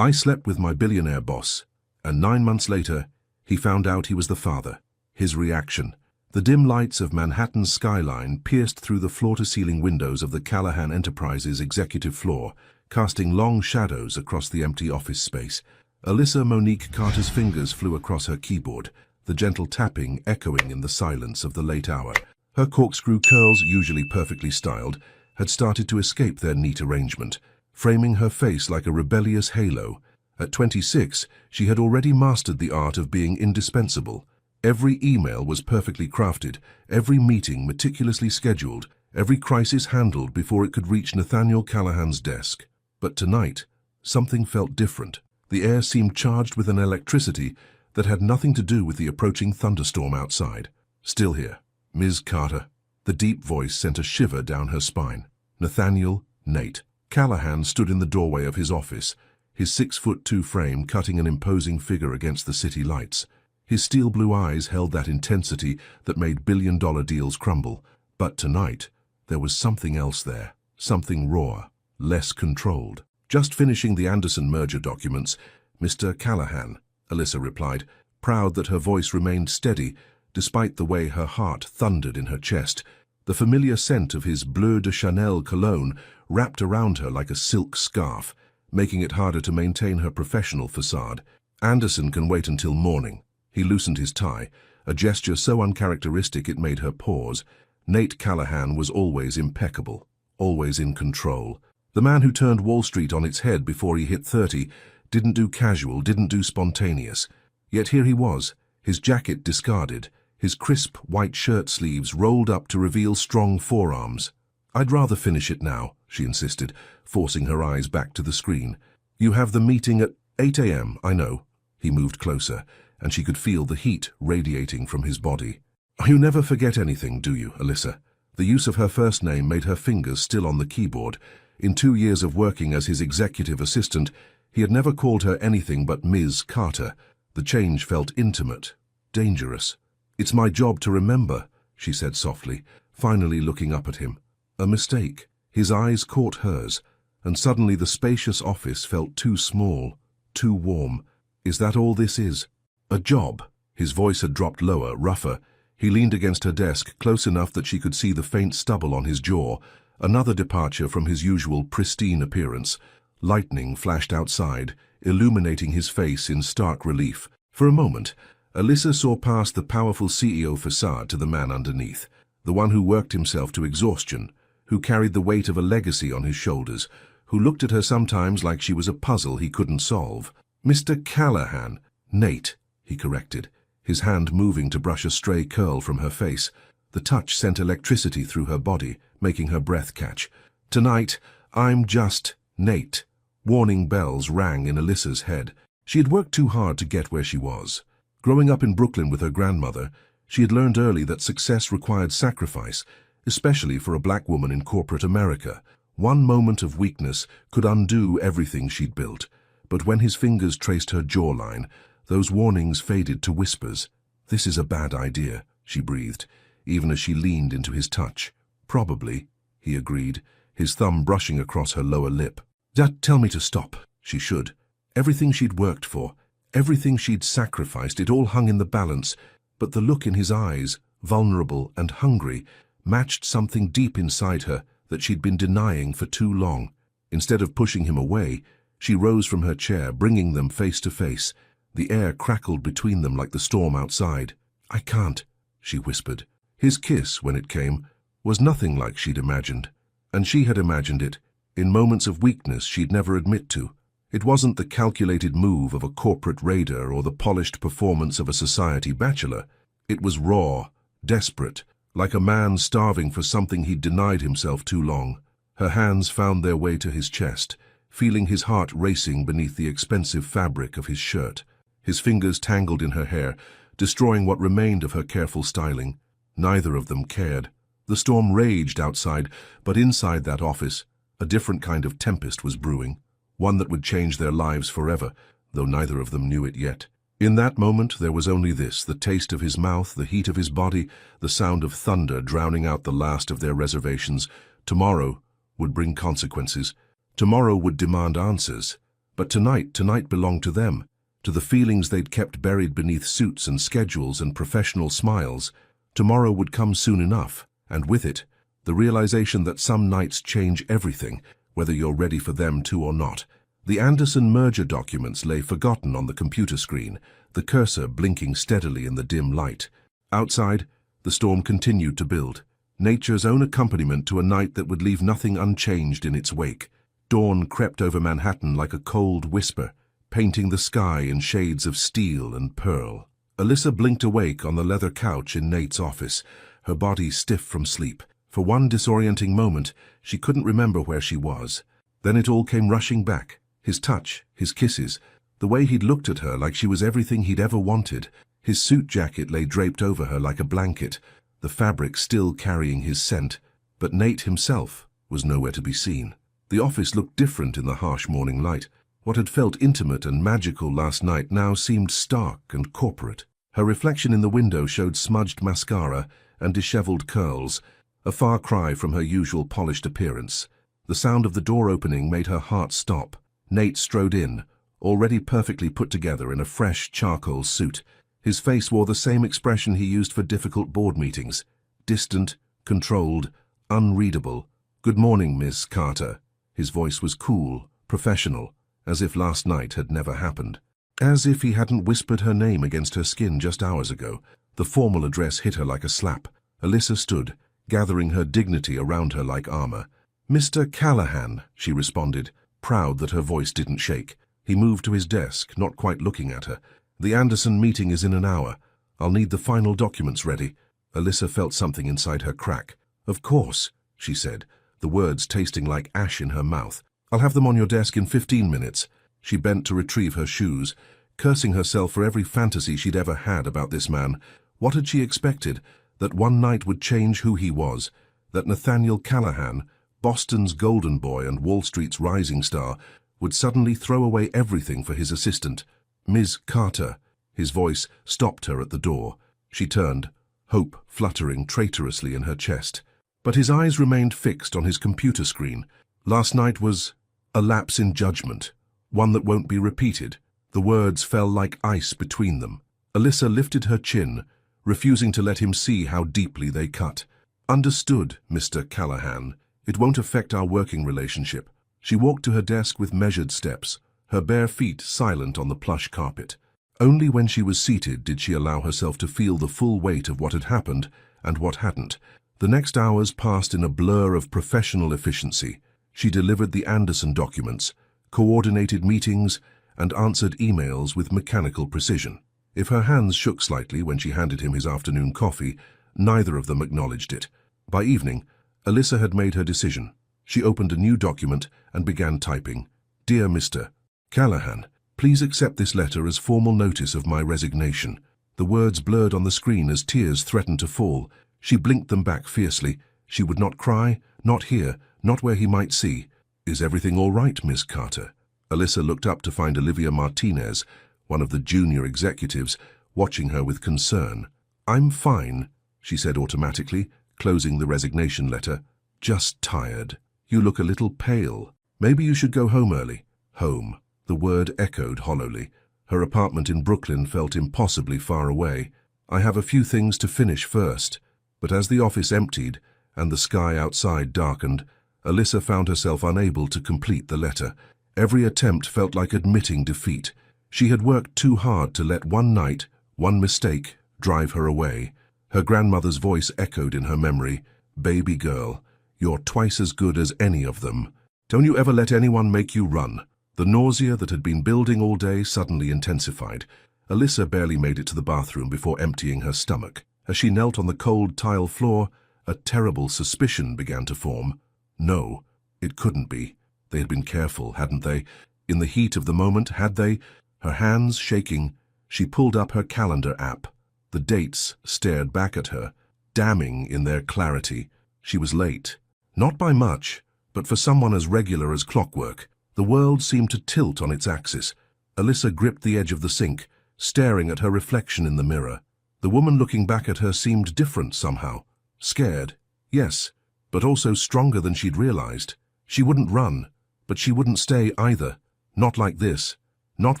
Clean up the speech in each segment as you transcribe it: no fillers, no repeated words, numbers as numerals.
I slept with my billionaire boss, and 9 months later, he found out he was the father. His reaction. The dim lights of Manhattan's skyline pierced through the floor-to-ceiling windows of the Callahan Enterprises executive floor, casting long shadows across the empty office space. Alyssa Monique Carter's fingers flew across her keyboard, the gentle tapping echoing in the silence of the late hour. Her corkscrew curls, usually perfectly styled, had started to escape their neat arrangement, framing her face like a rebellious halo. At 26, she had already mastered the art of being indispensable. Every email was perfectly crafted, every meeting meticulously scheduled, every crisis handled before it could reach Nathaniel Callahan's desk. But tonight, something felt different. The air seemed charged with an electricity that had nothing to do with the approaching thunderstorm outside. "Still here, Ms. Carter." The deep voice sent a shiver down her spine. Nathaniel, Nate. Callahan stood in the doorway of his office, his 6'2" frame cutting an imposing figure against the city lights. His steel blue eyes held that intensity that made billion-dollar deals crumble. But tonight, there was something else there, something raw, less controlled. "Just finishing the Anderson merger documents, Mr. Callahan," Alyssa replied, proud that her voice remained steady despite the way her heart thundered in her chest. The familiar scent of his Bleu de Chanel cologne wrapped around her like a silk scarf, making it harder to maintain her professional facade. "Anderson can wait until morning." He loosened his tie, a gesture so uncharacteristic it made her pause. Nate Callahan was always impeccable, always in control. The man who turned Wall Street on its head before he hit 30 didn't do casual, didn't do spontaneous. Yet here he was, his jacket discarded, his crisp white shirt sleeves rolled up to reveal strong forearms. "I'd rather finish it now," she insisted, forcing her eyes back to the screen. "You have the meeting at 8 a.m., I know." He moved closer, and she could feel the heat radiating from his body. "You never forget anything, do you, Alyssa?" The use of her first name made her fingers still on the keyboard. In 2 years of working as his executive assistant, he had never called her anything but Ms. Carter. The change felt intimate, dangerous. "It's my job to remember," she said softly, finally looking up at him. A mistake. His eyes caught hers, and suddenly the spacious office felt too small, too warm. "Is that all this is? A job?" His voice had dropped lower, rougher. He leaned against her desk, close enough that she could see the faint stubble on his jaw, another departure from his usual pristine appearance. Lightning flashed outside, illuminating his face in stark relief. For a moment, Alyssa saw past the powerful CEO facade to the man underneath, the one who worked himself to exhaustion, who carried the weight of a legacy on his shoulders, who looked at her sometimes like she was a puzzle he couldn't solve. "Mr. Callahan." "Nate," he corrected, his hand moving to brush a stray curl from her face. The touch sent electricity through her body, making her breath catch. "Tonight, I'm just Nate." Warning bells rang in Alyssa's head. She had worked too hard to get where she was. Growing up in Brooklyn with her grandmother, she had learned early that success required sacrifice, especially for a black woman in corporate America. One moment of weakness could undo everything she'd built. But when his fingers traced her jawline, those warnings faded to whispers. "This is a bad idea," she breathed, even as she leaned into his touch. "Probably," he agreed, his thumb brushing across her lower lip. "Dad, tell me to stop." She should. Everything she'd worked for, everything she'd sacrificed, it all hung in the balance, but the look in his eyes, vulnerable and hungry, matched something deep inside her that she'd been denying for too long. Instead of pushing him away, she rose from her chair, bringing them face to face. The air crackled between them like the storm outside. "I can't," she whispered. His kiss, when it came, was nothing like she'd imagined, and she had imagined it, in moments of weakness she'd never admit to. It wasn't the calculated move of a corporate raider or the polished performance of a society bachelor. It was raw, desperate, like a man starving for something he'd denied himself too long. Her hands found their way to his chest, feeling his heart racing beneath the expensive fabric of his shirt. His fingers tangled in her hair, destroying what remained of her careful styling. Neither of them cared. The storm raged outside, but inside that office, a different kind of tempest was brewing, one that would change their lives forever, though neither of them knew it yet. In that moment, there was only this, the taste of his mouth, the heat of his body, the sound of thunder drowning out the last of their reservations. Tomorrow would bring consequences. Tomorrow would demand answers. But tonight belonged to them, to the feelings they'd kept buried beneath suits and schedules and professional smiles. Tomorrow would come soon enough, and with it, the realization that some nights change everything, whether you're ready for them to or not. The Anderson merger documents lay forgotten on the computer screen, the cursor blinking steadily in the dim light. Outside, the storm continued to build, nature's own accompaniment to a night that would leave nothing unchanged in its wake. Dawn crept over Manhattan like a cold whisper, painting the sky in shades of steel and pearl. Alyssa blinked awake on the leather couch in Nate's office, her body stiff from sleep. For one disorienting moment, she couldn't remember where she was. Then it all came rushing back. His touch, his kisses, the way he'd looked at her like she was everything he'd ever wanted. His suit jacket lay draped over her like a blanket, the fabric still carrying his scent, but Nate himself was nowhere to be seen. The office looked different in the harsh morning light. What had felt intimate and magical last night now seemed stark and corporate. Her reflection in the window showed smudged mascara and disheveled curls, a far cry from her usual polished appearance. The sound of the door opening made her heart stop. Nate strode in, already perfectly put together in a fresh charcoal suit. His face wore the same expression he used for difficult board meetings, distant, controlled, unreadable. "Good morning, Miss Carter." His voice was cool, professional, as if last night had never happened. As if he hadn't whispered her name against her skin just hours ago. The formal address hit her like a slap. Alyssa stood, gathering her dignity around her like armor. "Mr. Callahan," she responded, proud that her voice didn't shake. He moved to his desk, not quite looking at her. "The Anderson meeting is in an hour. I'll need the final documents ready." Alyssa felt something inside her crack. "Of course," she said, the words tasting like ash in her mouth. "I'll have them on your desk in 15 minutes. She bent to retrieve her shoes, cursing herself for every fantasy she'd ever had about this man. What had she expected? That one night would change who he was, that Nathaniel Callahan, Boston's golden boy and Wall Street's rising star, would suddenly throw away everything for his assistant. "Ms. Carter." His voice stopped her at the door. She turned, hope fluttering traitorously in her chest. But his eyes remained fixed on his computer screen. Last night was a lapse in judgment, one that won't be repeated. The words fell like ice between them. Alyssa lifted her chin, refusing to let him see how deeply they cut. "Understood, Mr. Callahan. It won't affect our working relationship." She walked to her desk with measured steps, her bare feet silent on the plush carpet. Only when she was seated did she allow herself to feel the full weight of what had happened and what hadn't. The next hours passed in a blur of professional efficiency. She delivered the Anderson documents, coordinated meetings, and answered emails with mechanical precision. If her hands shook slightly when she handed him his afternoon coffee, neither of them acknowledged it. By evening, Alyssa had made her decision. She opened a new document and began typing. "Dear Mr. Callahan, please accept this letter as formal notice of my resignation." The words blurred on the screen as tears threatened to fall. She blinked them back fiercely. She would not cry, not here, not where he might see. "Is everything all right, Miss Carter?" Alyssa looked up to find Olivia Martinez, one of the junior executives, watching her with concern. "I'm fine," she said automatically, closing the resignation letter. "Just tired. You look a little pale. Maybe you should go home early." Home. The word echoed hollowly. Her apartment in Brooklyn felt impossibly far away. "I have a few things to finish first." But as the office emptied and the sky outside darkened, Alyssa found herself unable to complete the letter. Every attempt felt like admitting defeat. She had worked too hard to let one night, one mistake, drive her away. Her grandmother's voice echoed in her memory. "Baby girl, you're twice as good as any of them. Don't you ever let anyone make you run." The nausea that had been building all day suddenly intensified. Alyssa barely made it to the bathroom before emptying her stomach. As she knelt on the cold tile floor, a terrible suspicion began to form. No, it couldn't be. They had been careful, hadn't they? In the heat of the moment, had they? Her hands shaking, she pulled up her calendar app. The dates stared back at her, damning in their clarity. She was late. Not by much, but for someone as regular as clockwork. The world seemed to tilt on its axis. Alyssa gripped the edge of the sink, staring at her reflection in the mirror. The woman looking back at her seemed different somehow. Scared, yes, but also stronger than she'd realized. She wouldn't run, but she wouldn't stay either. Not like this. Not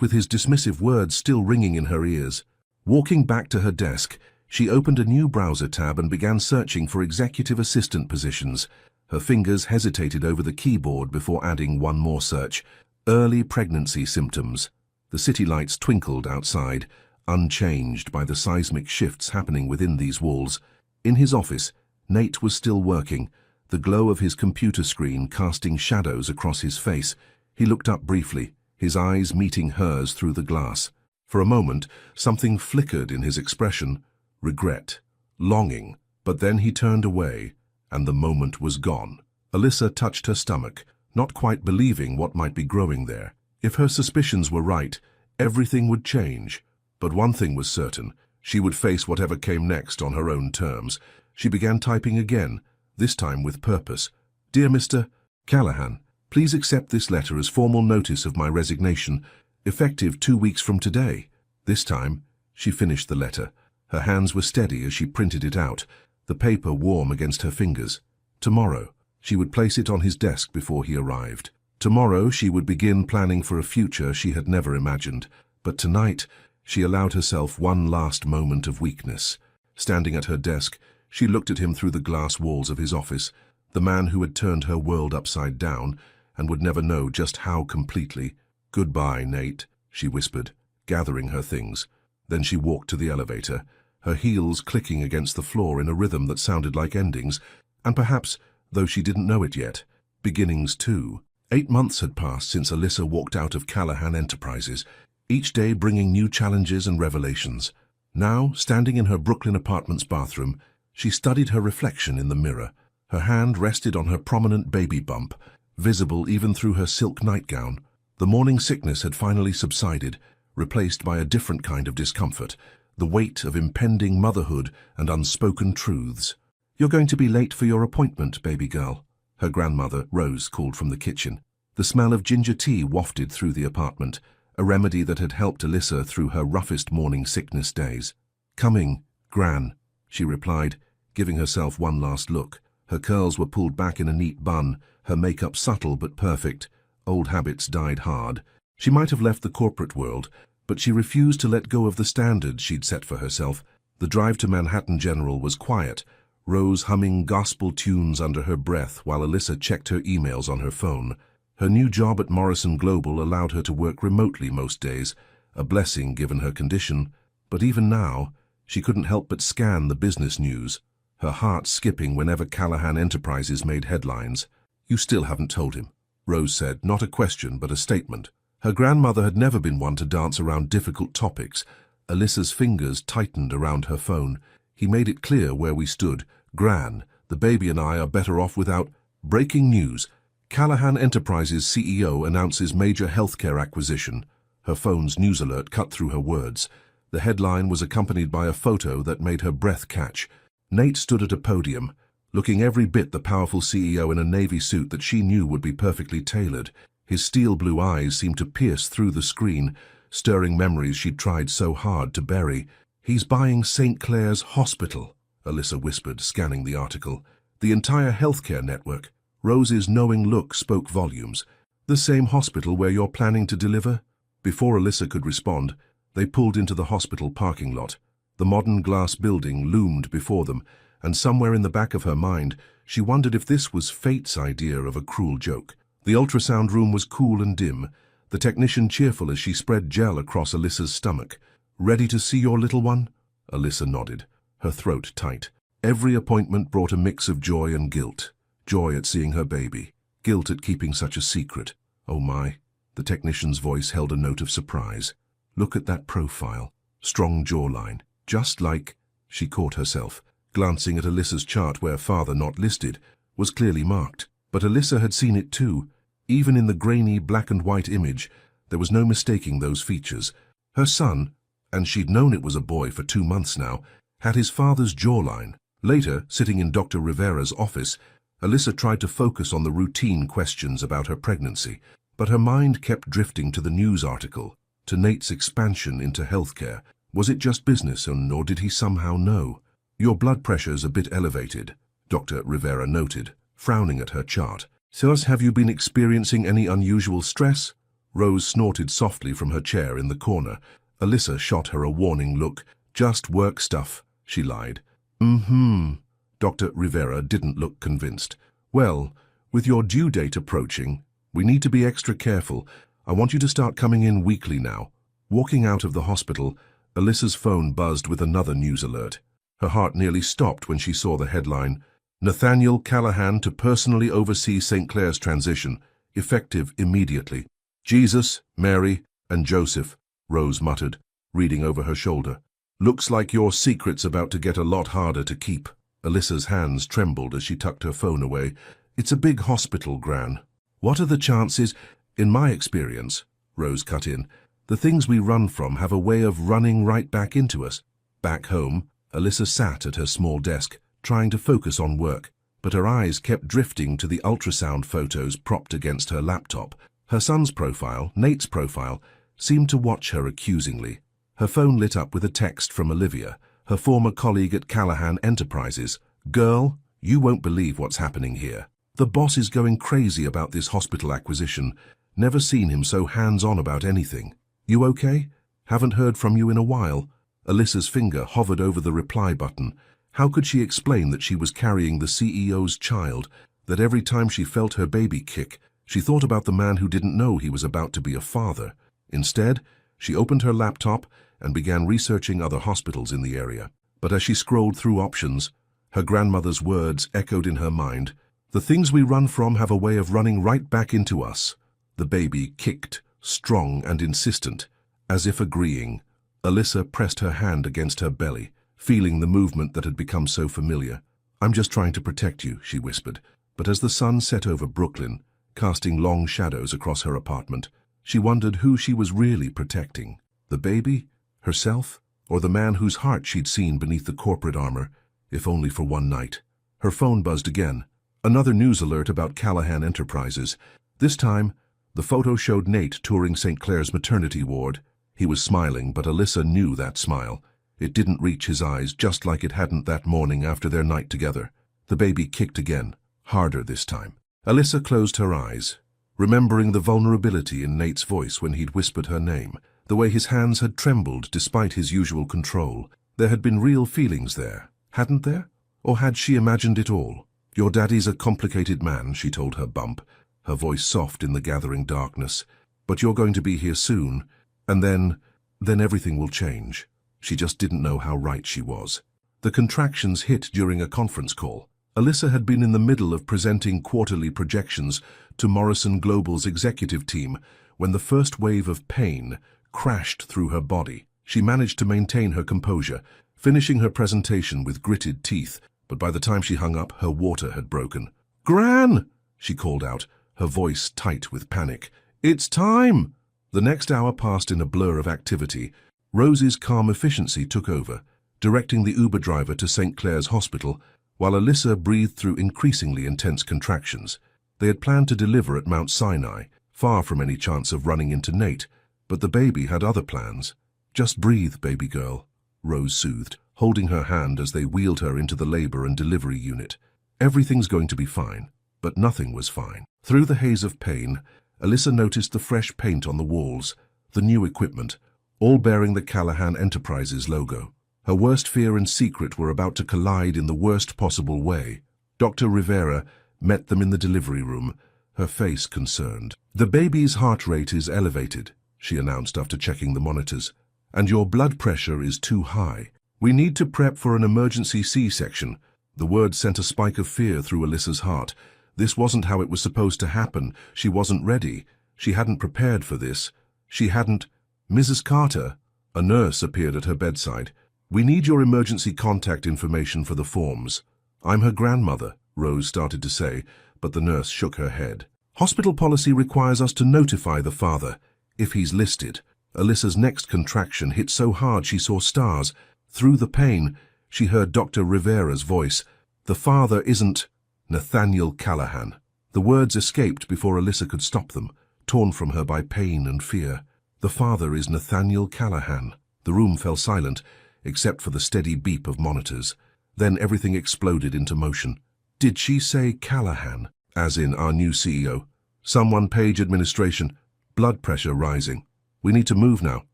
with his dismissive words still ringing in her ears. Walking back to her desk, she opened a new browser tab and began searching for executive assistant positions. Her fingers hesitated over the keyboard before adding one more search. Early pregnancy symptoms. The city lights twinkled outside, unchanged by the seismic shifts happening within these walls. In his office, Nate was still working, the glow of his computer screen casting shadows across his face. He looked up briefly, his eyes meeting hers through the glass. For a moment, something flickered in his expression. Regret, longing, but then he turned away, and the moment was gone. Alyssa touched her stomach, not quite believing what might be growing there. If her suspicions were right, everything would change. But one thing was certain, she would face whatever came next on her own terms. She began typing again, this time with purpose. Dear Mr. Callahan, please accept this letter as formal notice of my resignation, effective 2 weeks from today. This time, she finished the letter. Her hands were steady as she printed it out, the paper warm against her fingers. Tomorrow, she would place it on his desk before he arrived. Tomorrow, she would begin planning for a future she had never imagined. But tonight, she allowed herself one last moment of weakness. Standing at her desk, she looked at him through the glass walls of his office, the man who had turned her world upside down and would never know just how completely. Goodbye, Nate, she whispered, gathering her things. Then she walked to the elevator, her heels clicking against the floor in a rhythm that sounded like endings, and perhaps, though she didn't know it yet, beginnings too. 8 months had passed since Alyssa walked out of Callahan Enterprises, each day bringing new challenges and revelations. Now, standing in her Brooklyn apartment's bathroom, she studied her reflection in the mirror. Her hand rested on her prominent baby bump, visible even through her silk nightgown. The morning sickness had finally subsided, replaced by a different kind of discomfort, the weight of impending motherhood and unspoken truths. You're going to be late for your appointment, baby girl, her grandmother, Rose, called from the kitchen. The smell of ginger tea wafted through the apartment, a remedy that had helped Alyssa through her roughest morning sickness days. Coming, Gran, she replied, giving herself one last look. Her curls were pulled back in a neat bun, her makeup subtle but perfect. Old habits died hard. She might have left the corporate world, but she refused to let go of the standards she'd set for herself. The drive to Manhattan General was quiet, Rose humming gospel tunes under her breath while Alyssa checked her emails on her phone. Her new job at Morrison Global allowed her to work remotely most days, a blessing given her condition. But even now, she couldn't help but scan the business news, her heart skipping whenever Callahan Enterprises made headlines. You still haven't told him, Rose said, not a question but a statement. Her grandmother had never been one to dance around difficult topics. Alyssa's fingers tightened around her phone. He made it clear where we stood. Gran, the baby and I are better off without. Breaking news. Callahan Enterprises CEO announces major healthcare acquisition. Her phone's news alert cut through her words. The headline was accompanied by a photo that made her breath catch. Nate stood at a podium, looking every bit the powerful CEO in a navy suit that she knew would be perfectly tailored. His steel blue eyes seemed to pierce through the screen, stirring memories she'd tried so hard to bury. He's buying St. Clair's Hospital, Alyssa whispered, scanning the article. The entire healthcare network. Rose's knowing look spoke volumes. The same hospital where you're planning to deliver? Before Alyssa could respond, they pulled into the hospital parking lot. The modern glass building loomed before them, and somewhere in the back of her mind, she wondered if this was fate's idea of a cruel joke. The ultrasound room was cool and dim, the technician cheerful as she spread gel across Alyssa's stomach. Ready to see your little one? Alyssa nodded, her throat tight. Every appointment brought a mix of joy and guilt. Joy at seeing her baby, guilt at keeping such a secret. Oh my, the technician's voice held a note of surprise. Look at that profile. Strong jawline. Just like, she caught herself, glancing at Alyssa's chart where father not listed was clearly marked. But Alyssa had seen it too. Even in the grainy black and white image, there was no mistaking those features. Her son, and she'd known it was a boy for 2 months now, had his father's jawline. Later, sitting in Dr. Rivera's office, Alyssa tried to focus on the routine questions about her pregnancy, but her mind kept drifting to the news article, to Nate's expansion into healthcare. Was it just business, or did he somehow know? Your blood pressure's a bit elevated, Dr. Rivera noted, frowning at her chart. So have you been experiencing any unusual stress? Rose snorted softly from her chair in the corner. Alyssa shot her a warning look. "Just work stuff," she lied. "Mm-hmm." Dr. Rivera didn't look convinced. "Well, with your due date approaching, we need to be extra careful. I want you to start coming in weekly now." Walking out of the hospital, Alyssa's phone buzzed with another news alert. Her heart nearly stopped when she saw the headline, "Nathaniel Callahan to personally oversee St. Clair's transition, effective immediately." "Jesus, Mary, and Joseph," Rose muttered, reading over her shoulder. "Looks like your secret's about to get a lot harder to keep." Alyssa's hands trembled as she tucked her phone away. "It's a big hospital, Gran." "What are the chances?" "In my experience," Rose cut in, "the things we run from have a way of running right back into us." Back home, Alyssa sat at her small desk, trying to focus on work, but her eyes kept drifting to the ultrasound photos propped against her laptop. Her son's profile, Nate's profile, seemed to watch her accusingly. Her phone lit up with a text from Olivia, her former colleague at Callahan Enterprises. "Girl, you won't believe what's happening here. The boss is going crazy about this hospital acquisition. Never seen him so hands-on about anything. You okay? Haven't heard from you in a while." Alyssa's finger hovered over the reply button. How could she explain that she was carrying the CEO's child, that every time she felt her baby kick, she thought about the man who didn't know he was about to be a father? Instead, she opened her laptop and began researching other hospitals in the area. But as she scrolled through options, her grandmother's words echoed in her mind. "The things we run from have a way of running right back into us." The baby kicked, strong and insistent, as if agreeing. Alyssa pressed her hand against her belly, feeling the movement that had become so familiar. "I'm just trying to protect you," she whispered. But as the sun set over Brooklyn, casting long shadows across her apartment, she wondered who she was really protecting. The baby? Herself? Or the man whose heart she'd seen beneath the corporate armor, if only for one night? Her phone buzzed again. Another news alert about Callahan Enterprises. This time, the photo showed Nate touring St. Clair's maternity ward. He was smiling, but Alyssa knew that smile. It didn't reach his eyes, just like it hadn't that morning after their night together. The baby kicked again, harder this time. Alyssa closed her eyes, remembering the vulnerability in Nate's voice when he'd whispered her name, the way his hands had trembled despite his usual control. There had been real feelings there, hadn't there? Or had she imagined it all? "Your daddy's a complicated man," she told her bump, her voice soft in the gathering darkness. "But you're going to be here soon, and then everything will change." She just didn't know how right she was. The contractions hit during a conference call. Alyssa had been in the middle of presenting quarterly projections to Morrison Global's executive team when the first wave of pain crashed through her body. She managed to maintain her composure, finishing her presentation with gritted teeth, but by the time she hung up, her water had broken. "Gran!" she called out, her voice tight with panic. "It's time!" The next hour passed in a blur of activity. Rose's calm efficiency took over, directing the Uber driver to St. Clair's Hospital, while Alyssa breathed through increasingly intense contractions. They had planned to deliver at Mount Sinai, far from any chance of running into Nate, but the baby had other plans. "Just breathe, baby girl," Rose soothed, holding her hand as they wheeled her into the labor and delivery unit. "Everything's going to be fine." But nothing was fine. Through the haze of pain, Alyssa noticed the fresh paint on the walls, the new equipment, all bearing the Callahan Enterprises logo. Her worst fear and secret were about to collide in the worst possible way. Dr. Rivera met them in the delivery room, her face concerned. "The baby's heart rate is elevated," she announced after checking the monitors, "and your blood pressure is too high. We need to prep for an emergency C-section." The word sent a spike of fear through Alyssa's heart. This wasn't how it was supposed to happen. She wasn't ready. She hadn't prepared for this. She hadn't... "Mrs. Carter," a nurse appeared at her bedside. "We need your emergency contact information for the forms." "I'm her grandmother," Rose started to say, but the nurse shook her head. "Hospital policy requires us to notify the father, if he's listed." Alyssa's next contraction hit so hard she saw stars. Through the pain, she heard Dr. Rivera's voice. "The father isn't Nathaniel Callahan." The words escaped before Alyssa could stop them, torn from her by pain and fear. "The father is Nathaniel Callahan." The room fell silent, except for the steady beep of monitors. Then everything exploded into motion. "Did she say Callahan? As in our new CEO? Someone page administration." blood pressure rising. We need to move now.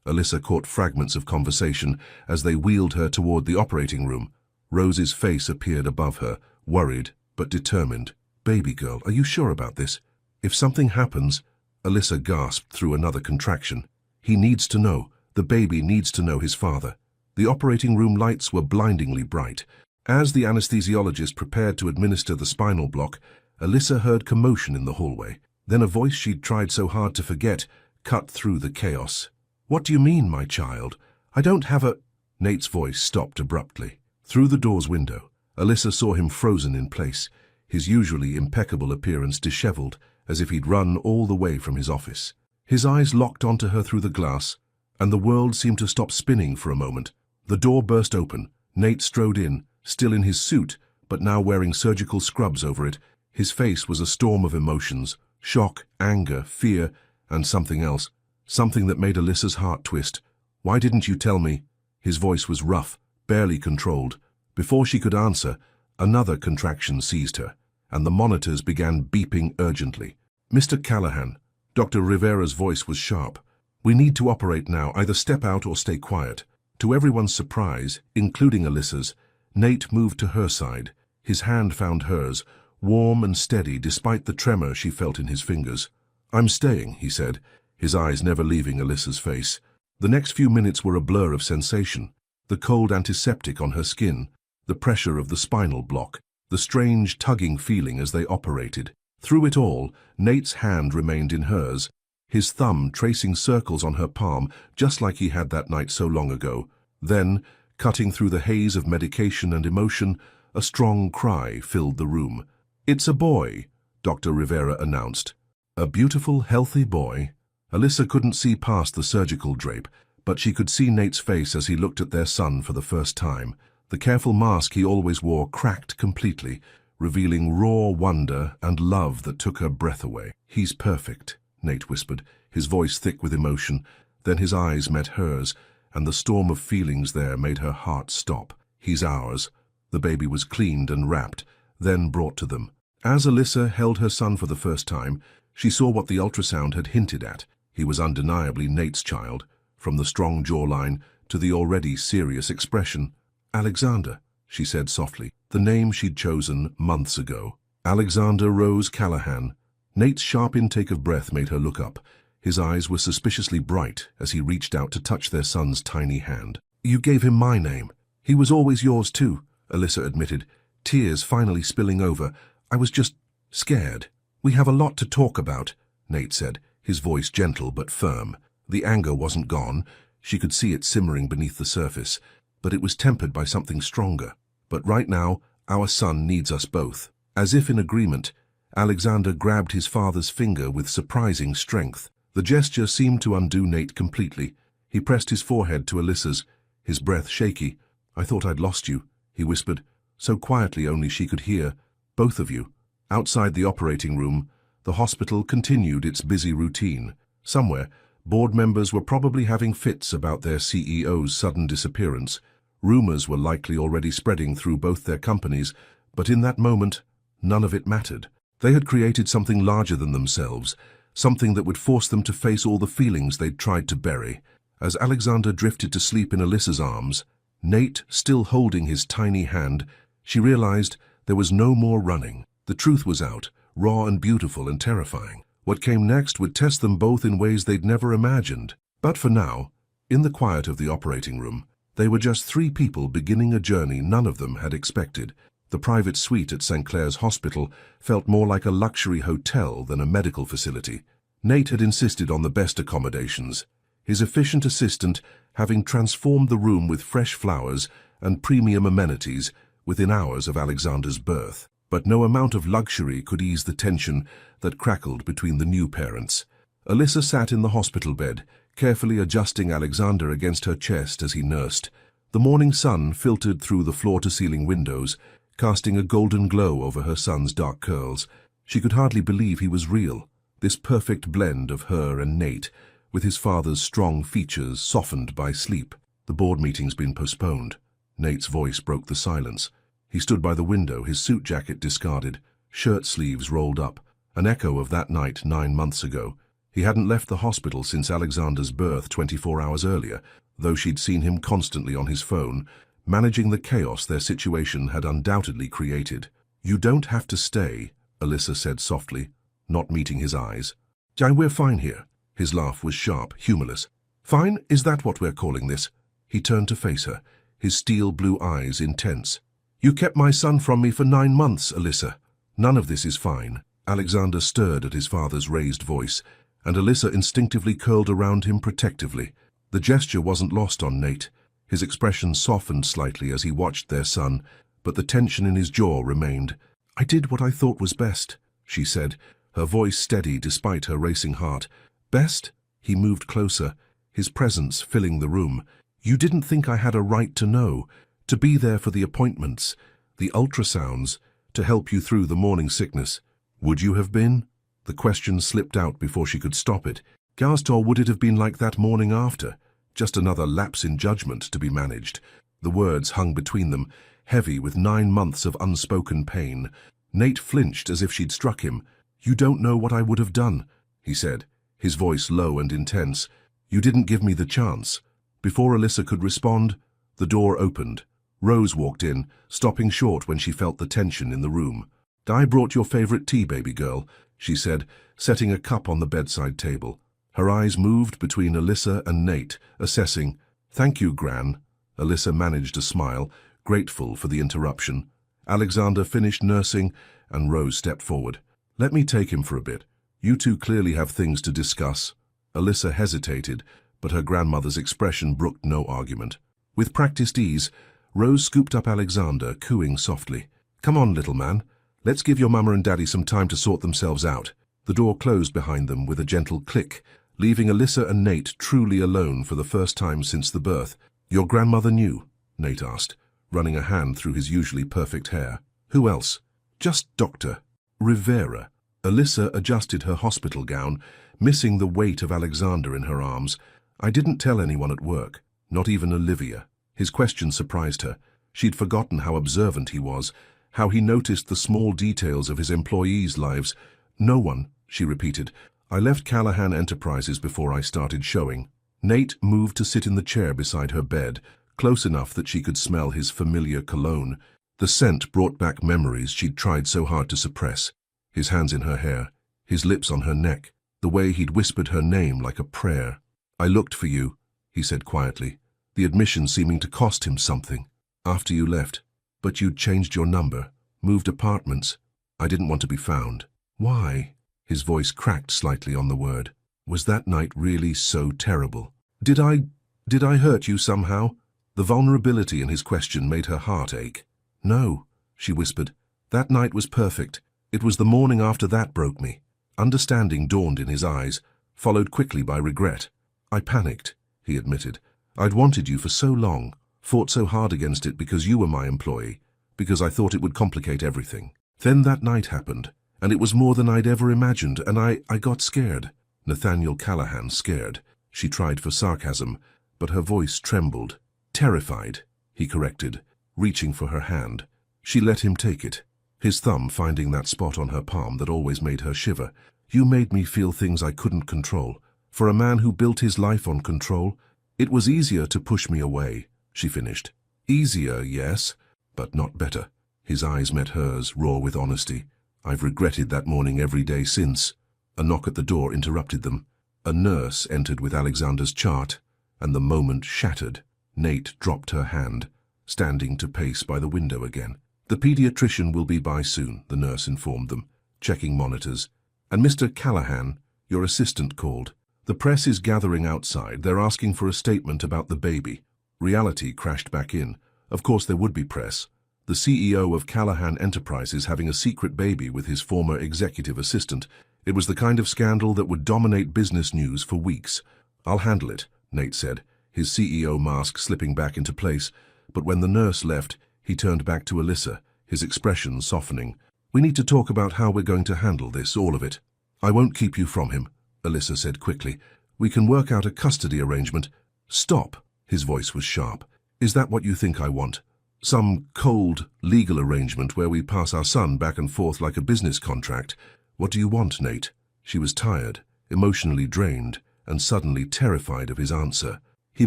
Alyssa caught fragments of conversation as they wheeled her toward the operating room. Rose's face appeared above her, worried but determined. Baby girl, are you sure about this? If something happens, Alyssa gasped through another contraction. He needs to know. The baby needs to know his father. The operating room lights were blindingly bright. As the anesthesiologist prepared to administer the spinal block, Alyssa heard commotion in the hallway. Then a voice she'd tried so hard to forget cut through the chaos. What do you mean, my child? I don't have a... Nate's voice stopped abruptly. Through the door's window, Alyssa saw him frozen in place, his usually impeccable appearance disheveled, as if he'd run all the way from his office. His eyes locked onto her through the glass, and the world seemed to stop spinning for a moment. The door burst open. Nate strode in, still in his suit, but now wearing surgical scrubs over it. His face was a storm of emotions: shock, anger, fear, and something else. Something that made Alyssa's heart twist. Why didn't you tell me? His voice was rough, barely controlled. Before she could answer, another contraction seized her, and the monitors began beeping urgently. Mr. Callahan, Dr. Rivera's voice was sharp. We need to operate now. Either step out or stay quiet. To everyone's surprise, including Alyssa's, Nate moved to her side. His hand found hers, warm and steady despite the tremor she felt in his fingers. I'm staying, he said, his eyes never leaving Alyssa's face. The next few minutes were a blur of sensation. The cold antiseptic on her skin, the pressure of the spinal block, the strange tugging feeling as they operated. Through it all, Nate's hand remained in hers, his thumb tracing circles on her palm just like he had that night so long ago. Then, cutting through the haze of medication and emotion, a strong cry filled the room. It's a boy, Dr. Rivera announced. A beautiful, healthy boy. Alyssa couldn't see past the surgical drape, but she could see Nate's face as he looked at their son for the first time. The careful mask he always wore cracked completely, revealing raw wonder and love that took her breath away. He's perfect, Nate whispered, his voice thick with emotion. Then his eyes met hers, and the storm of feelings there made her heart stop. He's ours. The baby was cleaned and wrapped, then brought to them. As Alyssa held her son for the first time, she saw what the ultrasound had hinted at. He was undeniably Nate's child, from the strong jawline to the already serious expression. Alexander, she said softly, the name she'd chosen months ago. Alexander Rose Callahan. Nate's sharp intake of breath made her look up. His eyes were suspiciously bright as he reached out to touch their son's tiny hand. You gave him my name. He was always yours too, Alyssa admitted, tears finally spilling over. I was just scared. We have a lot to talk about, Nate said, his voice gentle but firm. The anger wasn't gone. She could see it simmering beneath the surface, but it was tempered by something stronger. But right now, our son needs us both. As if in agreement, Alexander grabbed his father's finger with surprising strength. The gesture seemed to undo Nate completely. He pressed his forehead to Alyssa's, his breath shaky. I thought I'd lost you, he whispered, so quietly only she could hear. Both of you. Outside the operating room, the hospital continued its busy routine. Somewhere, board members were probably having fits about their CEO's sudden disappearance. Rumors were likely already spreading through both their companies, but in that moment, none of it mattered. They had created something larger than themselves, something that would force them to face all the feelings they'd tried to bury. As Alexander drifted to sleep in Alyssa's arms, Nate still holding his tiny hand, she realized there was no more running. The truth was out, raw and beautiful and terrifying. What came next would test them both in ways they'd never imagined. But for now, in the quiet of the operating room, they were just three people beginning a journey none of them had expected. The private suite at St. Clair's Hospital felt more like a luxury hotel than a medical facility. Nate had insisted on the best accommodations, his efficient assistant having transformed the room with fresh flowers and premium amenities within hours of Alexander's birth. But no amount of luxury could ease the tension that crackled between the new parents. Alyssa sat in the hospital bed, carefully adjusting Alexander against her chest as he nursed. The morning sun filtered through the floor-to-ceiling windows, casting a golden glow over her son's dark curls. She could hardly believe he was real, this perfect blend of her and Nate, with his father's strong features softened by sleep. The board meeting's been postponed. Nate's voice broke the silence. He stood by the window, his suit jacket discarded, shirt sleeves rolled up, an echo of that night 9 months ago. He hadn't left the hospital since Alexander's birth 24 hours earlier, though she'd seen him constantly on his phone, managing the chaos their situation had undoubtedly created. "You don't have to stay," Alyssa said softly, not meeting his eyes. "We're fine here." His laugh was sharp, humorless. "Fine? Is that what we're calling this?" He turned to face her, his steel blue eyes intense. "You kept my son from me for 9 months, Alyssa. None of this is fine." Alexander stirred at his father's raised voice, and Alyssa instinctively curled around him protectively. The gesture wasn't lost on Nate. His expression softened slightly as he watched their son, but the tension in his jaw remained. "I did what I thought was best," she said, her voice steady despite her racing heart. "Best?" He moved closer, his presence filling the room. "You didn't think I had a right to know, to be there for the appointments, the ultrasounds, to help you through the morning sickness. Would you have been?" The question slipped out before she could stop it. "Gastor, would it have been like that morning after? Just another lapse in judgment to be managed." The words hung between them, heavy with 9 months of unspoken pain. Nate flinched as if she'd struck him. "You don't know what I would have done," he said, his voice low and intense. "You didn't give me the chance." Before Alyssa could respond, the door opened. Rose walked in, stopping short when she felt the tension in the room. "I brought your favorite tea, baby girl," she said, setting a cup on the bedside table. Her eyes moved between Alyssa and Nate, assessing. "Thank you, Gran." Alyssa managed a smile, grateful for the interruption. Alexander finished nursing, and Rose stepped forward. "Let me take him for a bit. You two clearly have things to discuss." Alyssa hesitated, but her grandmother's expression brooked no argument. With practiced ease, Rose scooped up Alexander, cooing softly. "Come on, little man. Let's give your mama and daddy some time to sort themselves out." The door closed behind them with a gentle click, leaving Alyssa and Nate truly alone for the first time since the birth. "Your grandmother knew?" Nate asked, running a hand through his usually perfect hair. "Who else?" "Just Dr. Rivera." Alyssa adjusted her hospital gown, missing the weight of Alexander in her arms. "I didn't tell anyone at work, not even Olivia." His question surprised her. She'd forgotten how observant he was, how he noticed the small details of his employees' lives. "No one," she repeated. "I left Callahan Enterprises before I started showing." Nate moved to sit in the chair beside her bed, close enough that she could smell his familiar cologne. The scent brought back memories she'd tried so hard to suppress. His hands in her hair, his lips on her neck, the way he'd whispered her name like a prayer. "I looked for you," he said quietly, the admission seeming to cost him something. "After you left. But you'd changed your number, moved apartments. I didn't want to be found." "Why?" His voice cracked slightly on the word. "Was that night really so terrible? Did I hurt you somehow?" The vulnerability in his question made her heart ache. "No," she whispered. "That night was perfect. It was the morning after that broke me." Understanding dawned in his eyes, followed quickly by regret. "I panicked," he admitted. "I'd wanted you for so long, fought so hard against it because you were my employee, because I thought it would complicate everything. Then that night happened, and it was more than I'd ever imagined, and I got scared." Nathaniel Callahan scared. She tried for sarcasm, but her voice trembled. "Terrified," he corrected, reaching for her hand. She let him take it, his thumb finding that spot on her palm that always made her shiver. "You made me feel things I couldn't control. For a man who built his life on control, it was easier to push me away," she finished. "Easier, yes, but not better." His eyes met hers, raw with honesty. "I've regretted that morning every day since." A knock at the door interrupted them. A nurse entered with Alexander's chart, and the moment shattered. Nate dropped her hand, standing to pace by the window again. "The pediatrician will be by soon," the nurse informed them, checking monitors. "And Mr. Callahan, your assistant, called. The press is gathering outside. They're asking for a statement about the baby." Reality crashed back in. Of course there would be press. The CEO of Callahan Enterprises having a secret baby with his former executive assistant. It was the kind of scandal that would dominate business news for weeks. "I'll handle it," Nate said, his CEO mask slipping back into place. But when the nurse left, he turned back to Alyssa, his expression softening. "We need to talk about how we're going to handle this, all of it." "I won't keep you from him," Alyssa said quickly. "We can work out a custody arrangement." "Stop," his voice was sharp. "Is that what you think I want? Some cold, legal arrangement where we pass our son back and forth like a business contract? What do you want, Nate?" She was tired, emotionally drained and suddenly terrified of his answer. He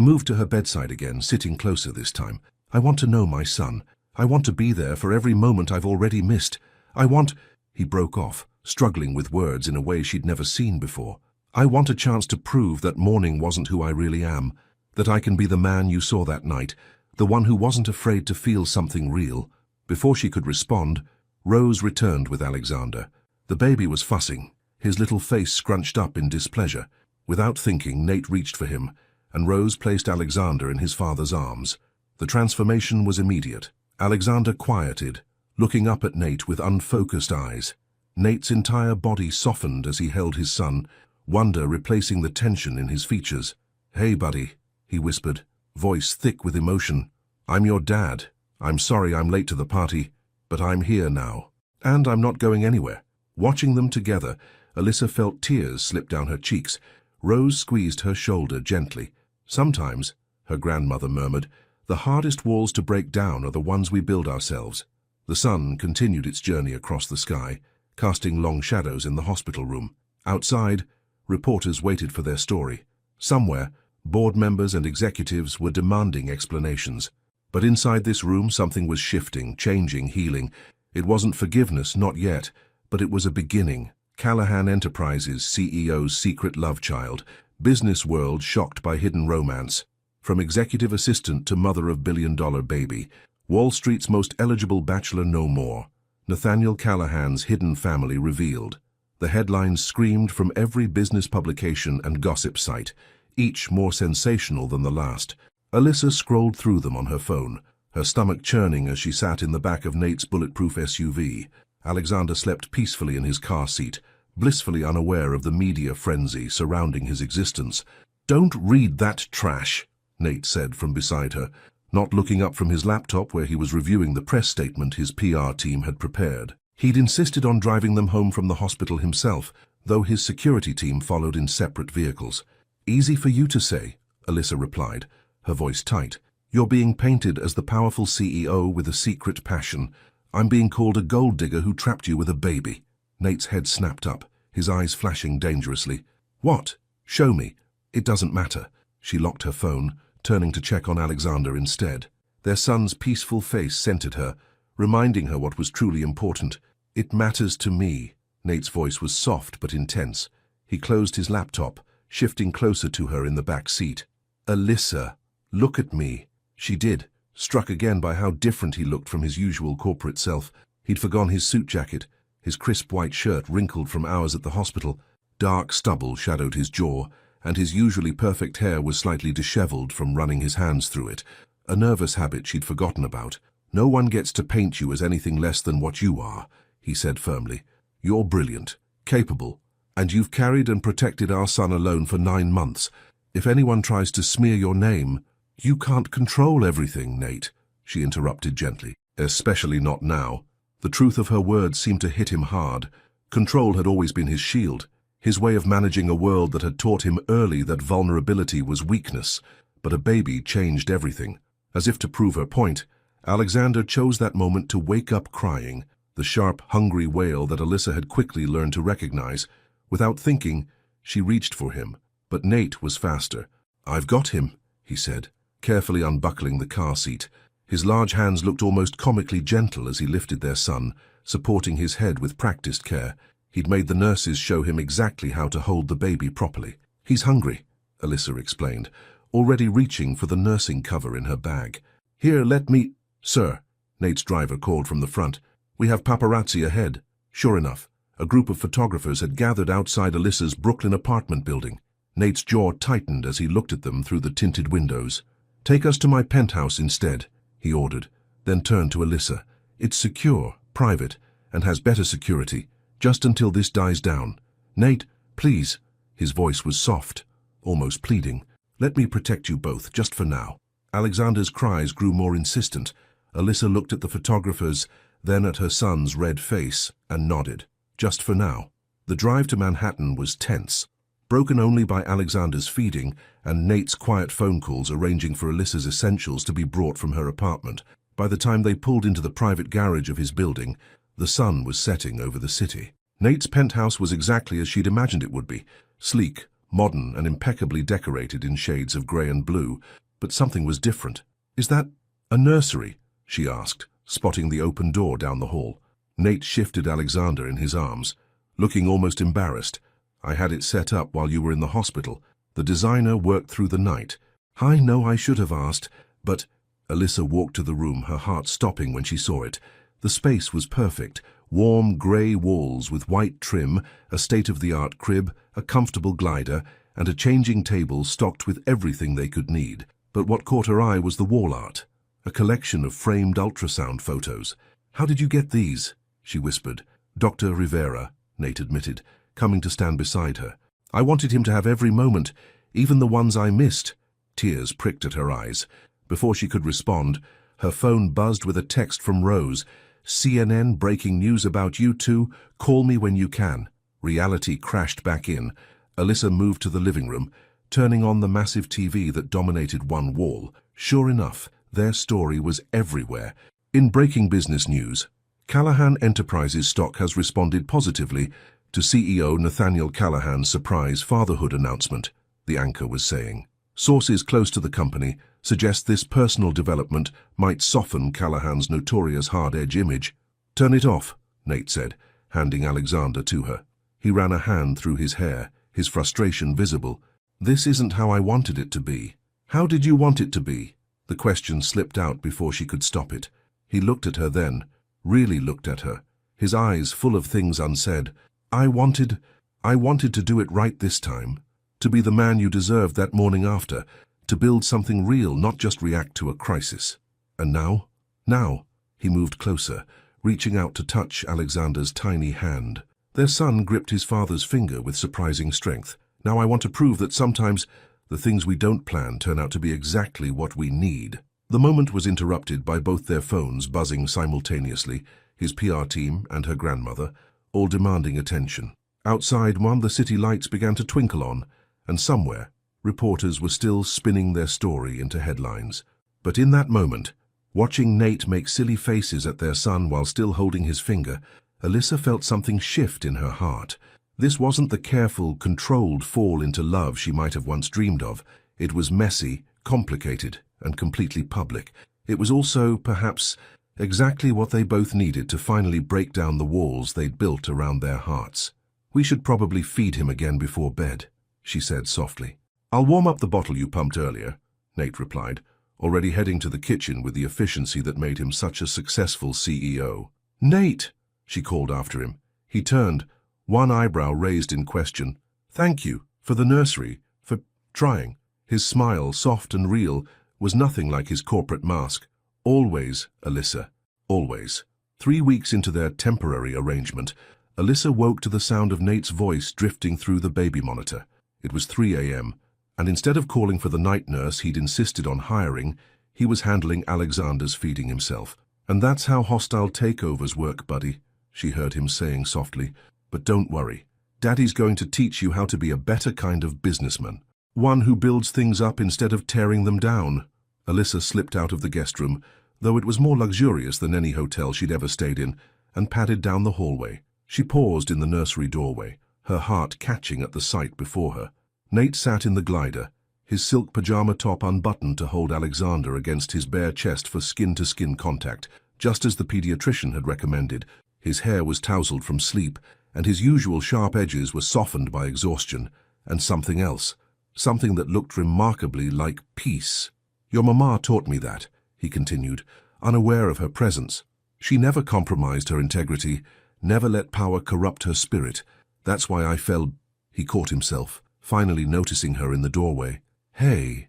moved to her bedside again, sitting closer this time. "I want to know my son. I want to be there for every moment I've already missed. I want—" He broke off, struggling with words in a way she'd never seen before. "I want a chance to prove that morning wasn't who I really am, that I can be the man you saw that night, the one who wasn't afraid to feel something real." Before she could respond, Rose returned with Alexander. The baby was fussing, his little face scrunched up in displeasure. Without thinking, Nate reached for him, and Rose placed Alexander in his father's arms. The transformation was immediate. Alexander quieted, looking up at Nate with unfocused eyes. Nate's entire body softened as he held his son, wonder replacing the tension in his features. "Hey, buddy," he whispered, voice thick with emotion. "I'm your dad. I'm sorry I'm late to the party, but I'm here now. And I'm not going anywhere." Watching them together, Alyssa felt tears slip down her cheeks. Rose squeezed her shoulder gently. "Sometimes," her grandmother murmured, "the hardest walls to break down are the ones we build ourselves." The sun continued its journey across the sky, casting long shadows in the hospital room. Outside, reporters waited for their story. Somewhere, board members and executives were demanding explanations. But inside this room, something was shifting, changing, healing. It wasn't forgiveness, not yet, but it was a beginning. Callahan Enterprises CEO's secret love child, business world shocked by hidden romance. From executive assistant to mother of billion-dollar baby, Wall Street's most eligible bachelor no more. Nathaniel Callahan's hidden family revealed. The headlines screamed from every business publication and gossip site, each more sensational than the last. Alyssa scrolled through them on her phone, her stomach churning as she sat in the back of Nate's bulletproof SUV. Alexander slept peacefully in his car seat, blissfully unaware of the media frenzy surrounding his existence. "Don't read that trash," Nate said from beside her, not looking up from his laptop where he was reviewing the press statement his PR team had prepared. He'd insisted on driving them home from the hospital himself, though his security team followed in separate vehicles. "Easy for you to say," Alyssa replied, her voice tight. "You're being painted as the powerful CEO with a secret passion. I'm being called a gold digger who trapped you with a baby." Nate's head snapped up, his eyes flashing dangerously. "What? Show me." "It doesn't matter." She locked her phone, turning to check on Alexander instead. Their son's peaceful face centered her, reminding her what was truly important. "It matters to me." Nate's voice was soft but intense. He closed his laptop, shifting closer to her in the back seat. "Alyssa, look at me." She did, struck again by how different he looked from his usual corporate self. He'd forgone his suit jacket, his crisp white shirt wrinkled from hours at the hospital. Dark stubble shadowed his jaw, and his usually perfect hair was slightly disheveled from running his hands through it, a nervous habit she'd forgotten about. "No one gets to paint you as anything less than what you are," he said firmly. "You're brilliant, capable, and you've carried and protected our son alone for 9 months. If anyone tries to smear your name—" "You can't control everything, Nate," she interrupted gently. "Especially not now." The truth of her words seemed to hit him hard. Control had always been his shield, his way of managing a world that had taught him early that vulnerability was weakness. But a baby changed everything. As if to prove her point, Alexander chose that moment to wake up crying, the sharp, hungry wail that Alyssa had quickly learned to recognize. Without thinking, she reached for him, but Nate was faster. "I've got him," he said, carefully unbuckling the car seat. His large hands looked almost comically gentle as he lifted their son, supporting his head with practiced care. He'd made the nurses show him exactly how to hold the baby properly. "He's hungry," Alyssa explained, already reaching for the nursing cover in her bag. "Here, let me—" "Sir," Nate's driver called from the front, "we have paparazzi ahead." Sure enough, a group of photographers had gathered outside Alyssa's Brooklyn apartment building. Nate's jaw tightened as he looked at them through the tinted windows. "Take us to my penthouse instead," he ordered, then turned to Alyssa. "It's secure, private, and has better security, just until this dies down. Nate, please." His voice was soft, almost pleading. "Let me protect you both, just for now." Alexander's cries grew more insistent. Alyssa looked at the photographers, then at her son's red face, and nodded. Just for now. The drive to Manhattan was tense, broken only by Alexander's feeding and Nate's quiet phone calls arranging for Alyssa's essentials to be brought from her apartment. By the time they pulled into the private garage of his building, the sun was setting over the city. Nate's penthouse was exactly as she'd imagined it would be, sleek, modern, and impeccably decorated in shades of grey and blue, but something was different. "Is that a nursery?" she asked, spotting the open door down the hall. Nate shifted Alexander in his arms, looking almost embarrassed. "I had it set up while you were in the hospital. The designer worked through the night." "I know I should have asked, but—" Alyssa walked to the room, her heart stopping when she saw it. The space was perfect. Warm grey walls with white trim, a state-of-the-art crib, a comfortable glider, and a changing table stocked with everything they could need. But what caught her eye was the wall art, a collection of framed ultrasound photos. "How did you get these?" she whispered. "Dr. Rivera," Nate admitted, coming to stand beside her. "I wanted him to have every moment, even the ones I missed." Tears pricked at her eyes. Before she could respond, her phone buzzed with a text from Rose. "CNN breaking news about you two. Call me when you can." Reality crashed back in. Alyssa moved to the living room, turning on the massive TV that dominated one wall. Sure enough, their story was everywhere. In breaking business news, Callahan Enterprises stock has responded positively to CEO Nathaniel Callahan's surprise fatherhood announcement, the anchor was saying. Sources close to the company suggest this personal development might soften Callahan's notorious hard-edge image. "Turn it off," Nate said, handing Alexander to her. He ran a hand through his hair, his frustration visible. "This isn't how I wanted it to be." "How did you want it to be?" The question slipped out before she could stop it. He looked at her then, really looked at her, his eyes full of things unsaid. I wanted to do it right this time. To be the man you deserved that morning after. To build something real, not just react to a crisis." "And now?" "Now." He moved closer, reaching out to touch Alexander's tiny hand. Their son gripped his father's finger with surprising strength. "Now I want to prove that sometimes the things we don't plan turn out to be exactly what we need." The moment was interrupted by both their phones buzzing simultaneously, his PR team and her grandmother, all demanding attention. Outside one, the city lights began to twinkle on, and somewhere, reporters were still spinning their story into headlines. But in that moment, watching Nate make silly faces at their son while still holding his finger, Alyssa felt something shift in her heart. This wasn't the careful, controlled fall into love she might have once dreamed of. It was messy, complicated, and completely public. It was also, perhaps, exactly what they both needed to finally break down the walls they'd built around their hearts. "We should probably feed him again before bed," she said softly. "I'll warm up the bottle you pumped earlier," Nate replied, already heading to the kitchen with the efficiency that made him such a successful CEO. "Nate!" she called after him. He turned, one eyebrow raised in question. "Thank you, for the nursery, for trying." His smile, soft and real, was nothing like his corporate mask. "Always, Alyssa, always." 3 weeks into their temporary arrangement, Alyssa woke to the sound of Nate's voice drifting through the baby monitor. It was 3 a.m., and instead of calling for the night nurse he'd insisted on hiring, he was handling Alexander's feeding himself. "And that's how hostile takeovers work, buddy," she heard him saying softly. "But don't worry. Daddy's going to teach you how to be a better kind of businessman. One who builds things up instead of tearing them down." Alyssa slipped out of the guest room, though it was more luxurious than any hotel she'd ever stayed in, and padded down the hallway. She paused in the nursery doorway, her heart catching at the sight before her. Nate sat in the glider, his silk pajama top unbuttoned to hold Alexander against his bare chest for skin-to-skin contact, just as the pediatrician had recommended. His hair was tousled from sleep, and his usual sharp edges were softened by exhaustion, and something else, something that looked remarkably like peace. "Your mama taught me that," he continued, unaware of her presence. "She never compromised her integrity, never let power corrupt her spirit. That's why I fell—" He caught himself, finally noticing her in the doorway. Hey,"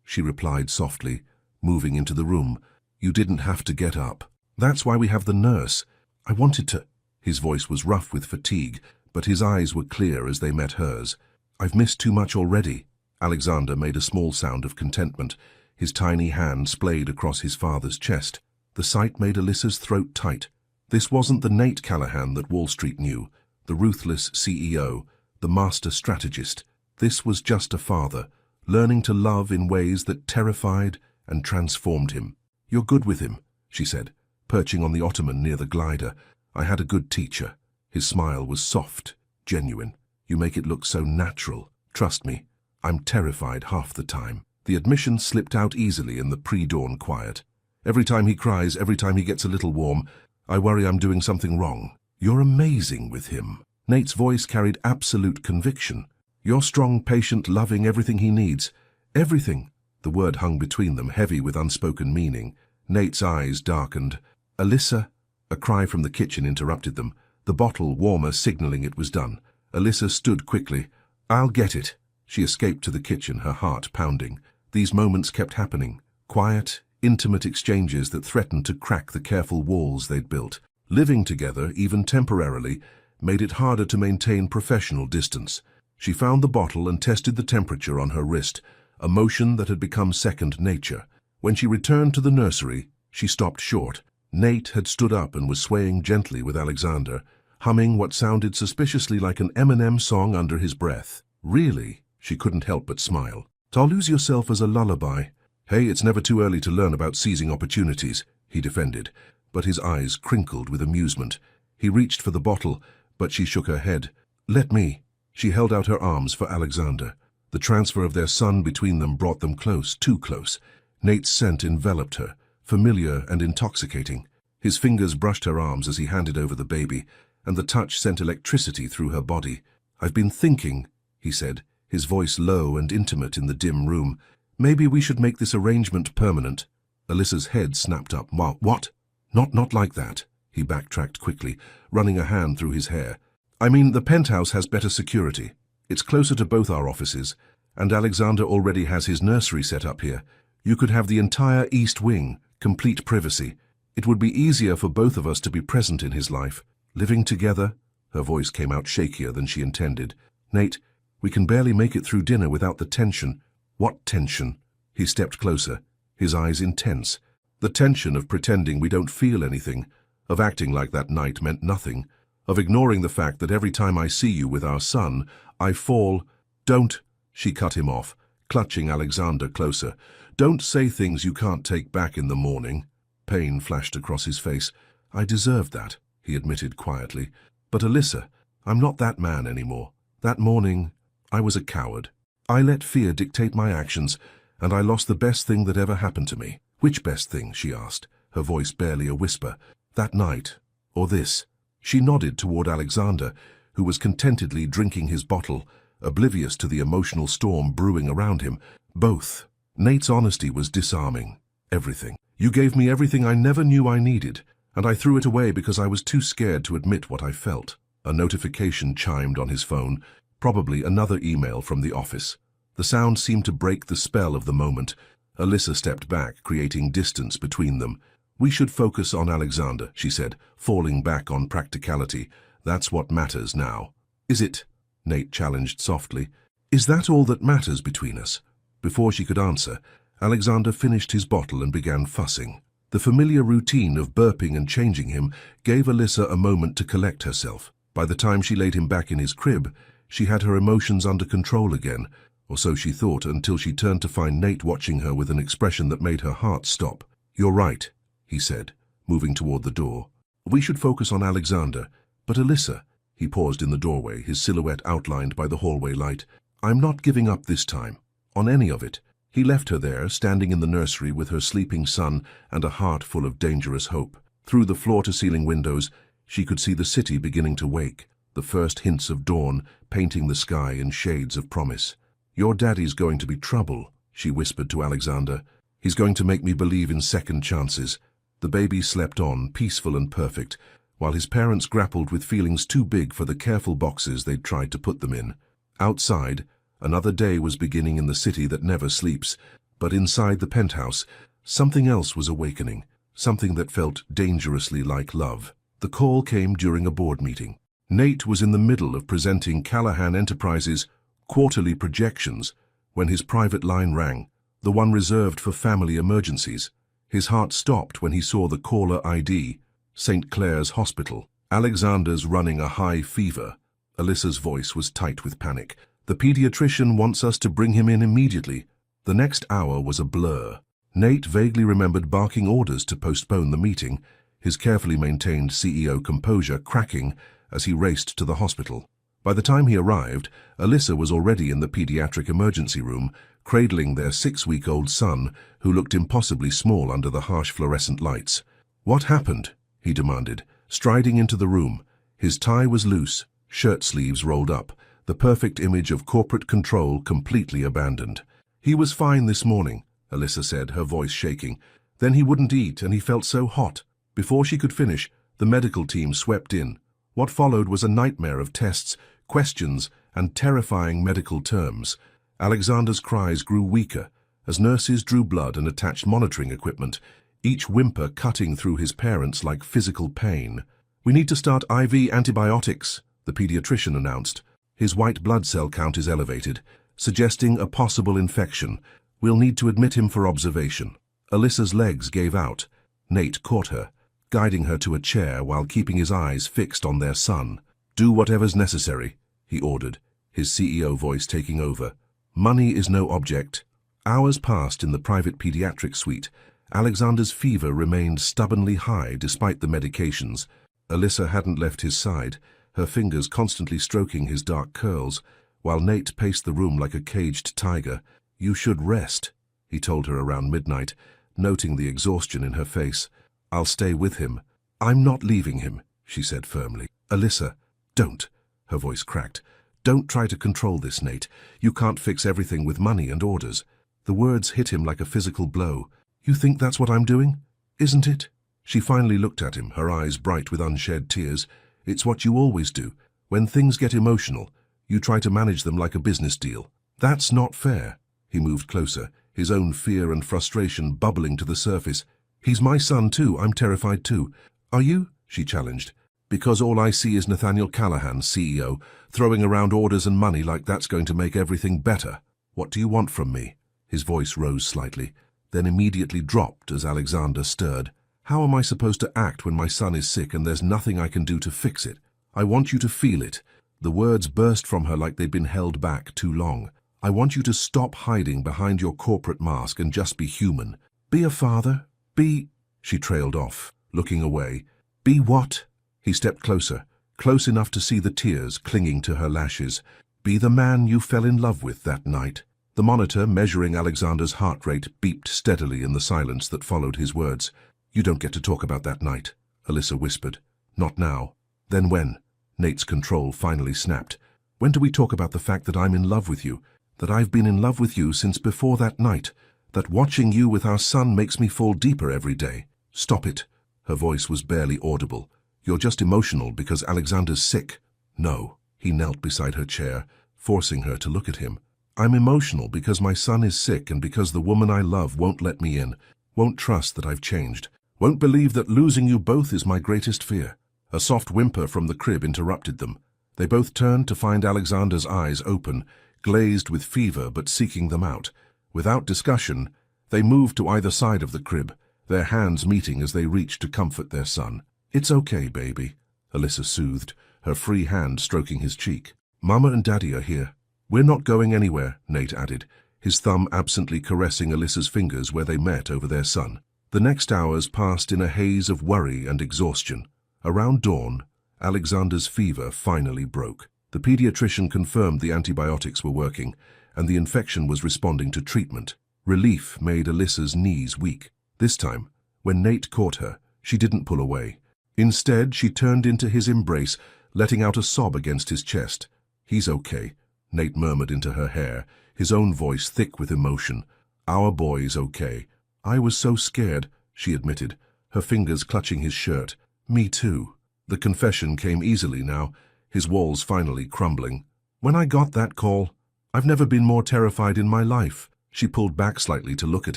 she replied softly, moving into the room. "You didn't have to get up. That's why we have the nurse. I wanted to—" His voice was rough with fatigue, but his eyes were clear as they met hers. "I've missed too much already." Alexander made a small sound of contentment. His tiny hand splayed across his father's chest. The sight made Alyssa's throat tight. This wasn't the Nate Callahan that Wall Street knew, the ruthless CEO, the master strategist. This was just a father, learning to love in ways that terrified and transformed him. "You're good with him," she said, perching on the ottoman near the glider. "I had a good teacher." His smile was soft, genuine. You make it look so natural. Trust me, I'm terrified half the time." The admission slipped out easily in the pre-dawn quiet. "Every time he cries, every time he gets a little warm, I worry I'm doing something wrong." "You're amazing with him." Nate's voice carried absolute conviction. "You're strong, patient, loving, everything he needs. Everything." The word hung between them, heavy with unspoken meaning. Nate's eyes darkened. "Alyssa?" A cry from the kitchen interrupted them, the bottle warmer signaling it was done. Alyssa stood quickly. "I'll get it." She escaped to the kitchen, her heart pounding. These moments kept happening. Quiet, intimate exchanges that threatened to crack the careful walls they'd built. Living together, even temporarily, made it harder to maintain professional distance. She found the bottle and tested the temperature on her wrist, a motion that had become second nature. When she returned to the nursery, she stopped short. Nate had stood up and was swaying gently with Alexander, humming what sounded suspiciously like an Eminem song under his breath. "Really?" She couldn't help but smile. "Don't lose yourself as a lullaby." "Hey, it's never too early to learn about seizing opportunities," he defended, but his eyes crinkled with amusement. He reached for the bottle, but she shook her head. "Let me." She held out her arms for Alexander. The transfer of their son between them brought them close, too close. Nate's scent enveloped her, familiar and intoxicating. His fingers brushed her arms as he handed over the baby, and the touch sent electricity through her body. "I've been thinking," he said, his voice low and intimate in the dim room. "Maybe we should make this arrangement permanent." Alyssa's head snapped up. "What? Not like that." He backtracked quickly, running a hand through his hair. "I mean, the penthouse has better security. It's closer to both our offices, and Alexander already has his nursery set up here. You could have the entire East Wing, complete privacy. It would be easier for both of us to be present in his life. Living together," her voice came out shakier than she intended. "Nate, we can barely make it through dinner without the tension." "What tension?" He stepped closer, his eyes intense. "The tension of pretending we don't feel anything, of acting like that night meant nothing, of ignoring the fact that every time I see you with our son, I fall." "Don't," she cut him off, clutching Alexander closer. "Don't say things you can't take back in the morning." Pain flashed across his face. "I deserved that," he admitted quietly. "But Alyssa, I'm not that man anymore. That morning, I was a coward. I let fear dictate my actions, and I lost the best thing that ever happened to me." "Which best thing?" she asked, her voice barely a whisper. "That night, or this?" She nodded toward Alexander, who was contentedly drinking his bottle, oblivious to the emotional storm brewing around him. "Both." Nate's honesty was disarming. "Everything. You gave me everything I never knew I needed, and I threw it away because I was too scared to admit what I felt." A notification chimed on his phone, probably another email from the office. The sound seemed to break the spell of the moment. Alyssa stepped back, creating distance between them. "We should focus on Alexander," she said, falling back on practicality. "That's what matters now." "Is it?" Nate challenged softly. "Is that all that matters between us?" Before she could answer, Alexander finished his bottle and began fussing. The familiar routine of burping and changing him gave Alyssa a moment to collect herself. By the time she laid him back in his crib, she had her emotions under control again, or so she thought, until she turned to find Nate watching her with an expression that made her heart stop. "You're right," he said, moving toward the door. "We should focus on Alexander. But Alyssa," he paused in the doorway, his silhouette outlined by the hallway light, "I'm not giving up this time, on any of it." He left her there, standing in the nursery with her sleeping son and a heart full of dangerous hope. Through the floor-to-ceiling windows, she could see the city beginning to wake, the first hints of dawn painting the sky in shades of promise. "Your daddy's going to be trouble," she whispered to Alexander. "He's going to make me believe in second chances." The baby slept on, peaceful and perfect, while his parents grappled with feelings too big for the careful boxes they'd tried to put them in. Outside, another day was beginning in the city that never sleeps, but inside the penthouse, something else was awakening, something that felt dangerously like love. The call came during a board meeting. Nate was in the middle of presenting Callahan Enterprises' quarterly projections when his private line rang, the one reserved for family emergencies. His heart stopped when he saw the caller ID, St. Clair's Hospital. "Alexander's running a high fever." Alyssa's voice was tight with panic. "The pediatrician wants us to bring him in immediately." The next hour was a blur. Nate vaguely remembered barking orders to postpone the meeting, his carefully maintained CEO composure cracking as he raced to the hospital. By the time he arrived, Alyssa was already in the pediatric emergency room, cradling their 6-week-old son, who looked impossibly small under the harsh fluorescent lights. "What happened?" he demanded, striding into the room. His tie was loose, shirt sleeves rolled up, the perfect image of corporate control completely abandoned. "He was fine this morning," Alyssa said, her voice shaking. "Then he wouldn't eat, and he felt so hot." Before she could finish, the medical team swept in. What followed was a nightmare of tests, questions, and terrifying medical terms. Alexander's cries grew weaker as nurses drew blood and attached monitoring equipment, each whimper cutting through his parents like physical pain. "We need to start IV antibiotics," the pediatrician announced. "His white blood cell count is elevated, suggesting a possible infection. We'll need to admit him for observation." Alyssa's legs gave out. Nate caught her, guiding her to a chair while keeping his eyes fixed on their son. "Do whatever's necessary," he ordered, his CEO voice taking over. "Money is no object." Hours passed in the private pediatric suite. Alexander's fever remained stubbornly high despite the medications. Alyssa hadn't left his side, her fingers constantly stroking his dark curls, while Nate paced the room like a caged tiger. "You should rest," he told her around midnight, noting the exhaustion in her face. "I'll stay with him." "I'm not leaving him," she said firmly. "Alyssa, don't." Her voice cracked. "Don't try to control this, Nate. You can't fix everything with money and orders." The words hit him like a physical blow. "You think that's what I'm doing? Isn't it?" She finally looked at him, her eyes bright with unshed tears. "It's what you always do. When things get emotional, you try to manage them like a business deal. That's not fair." He moved closer, his own fear and frustration bubbling to the surface. "He's my son too. I'm terrified too." "Are you?" she challenged. "Because all I see is Nathaniel Callahan, CEO, throwing around orders and money like that's going to make everything better. What do you want from me?" His voice rose slightly, then immediately dropped as Alexander stirred. "How am I supposed to act when my son is sick and there's nothing I can do to fix it? I want you to feel it." The words burst from her like they'd been held back too long. "I want you to stop hiding behind your corporate mask and just be human. Be a father. Be—" She trailed off, looking away. "Be what?" He stepped closer, close enough to see the tears clinging to her lashes. "Be the man you fell in love with that night." The monitor, measuring Alexander's heart rate, beeped steadily in the silence that followed his words. "You don't get to talk about that night," Alyssa whispered. "Not now." "Then when?" Nate's control finally snapped. "When do we talk about the fact that I'm in love with you, that I've been in love with you since before that night, that watching you with our son makes me fall deeper every day?" "Stop it." Her voice was barely audible. "You're just emotional because Alexander's sick." "No." He knelt beside her chair, forcing her to look at him. "I'm emotional because my son is sick and because the woman I love won't let me in, won't trust that I've changed, won't believe that losing you both is my greatest fear." A soft whimper from the crib interrupted them. They both turned to find Alexander's eyes open, glazed with fever but seeking them out. Without discussion, they moved to either side of the crib, their hands meeting as they reached to comfort their son. "It's okay, baby," Alyssa soothed, her free hand stroking his cheek. "Mama and Daddy are here." "We're not going anywhere," Nate added, his thumb absently caressing Alyssa's fingers where they met over their son. The next hours passed in a haze of worry and exhaustion. Around dawn, Alexander's fever finally broke. The pediatrician confirmed the antibiotics were working, and the infection was responding to treatment. Relief made Alyssa's knees weak. This time, when Nate caught her, she didn't pull away. Instead, she turned into his embrace, letting out a sob against his chest. "He's okay," Nate murmured into her hair, his own voice thick with emotion. "Our boy's okay." "I was so scared," she admitted, her fingers clutching his shirt. "Me too." The confession came easily now, his walls finally crumbling. "When I got that call, I've never been more terrified in my life." She pulled back slightly to look at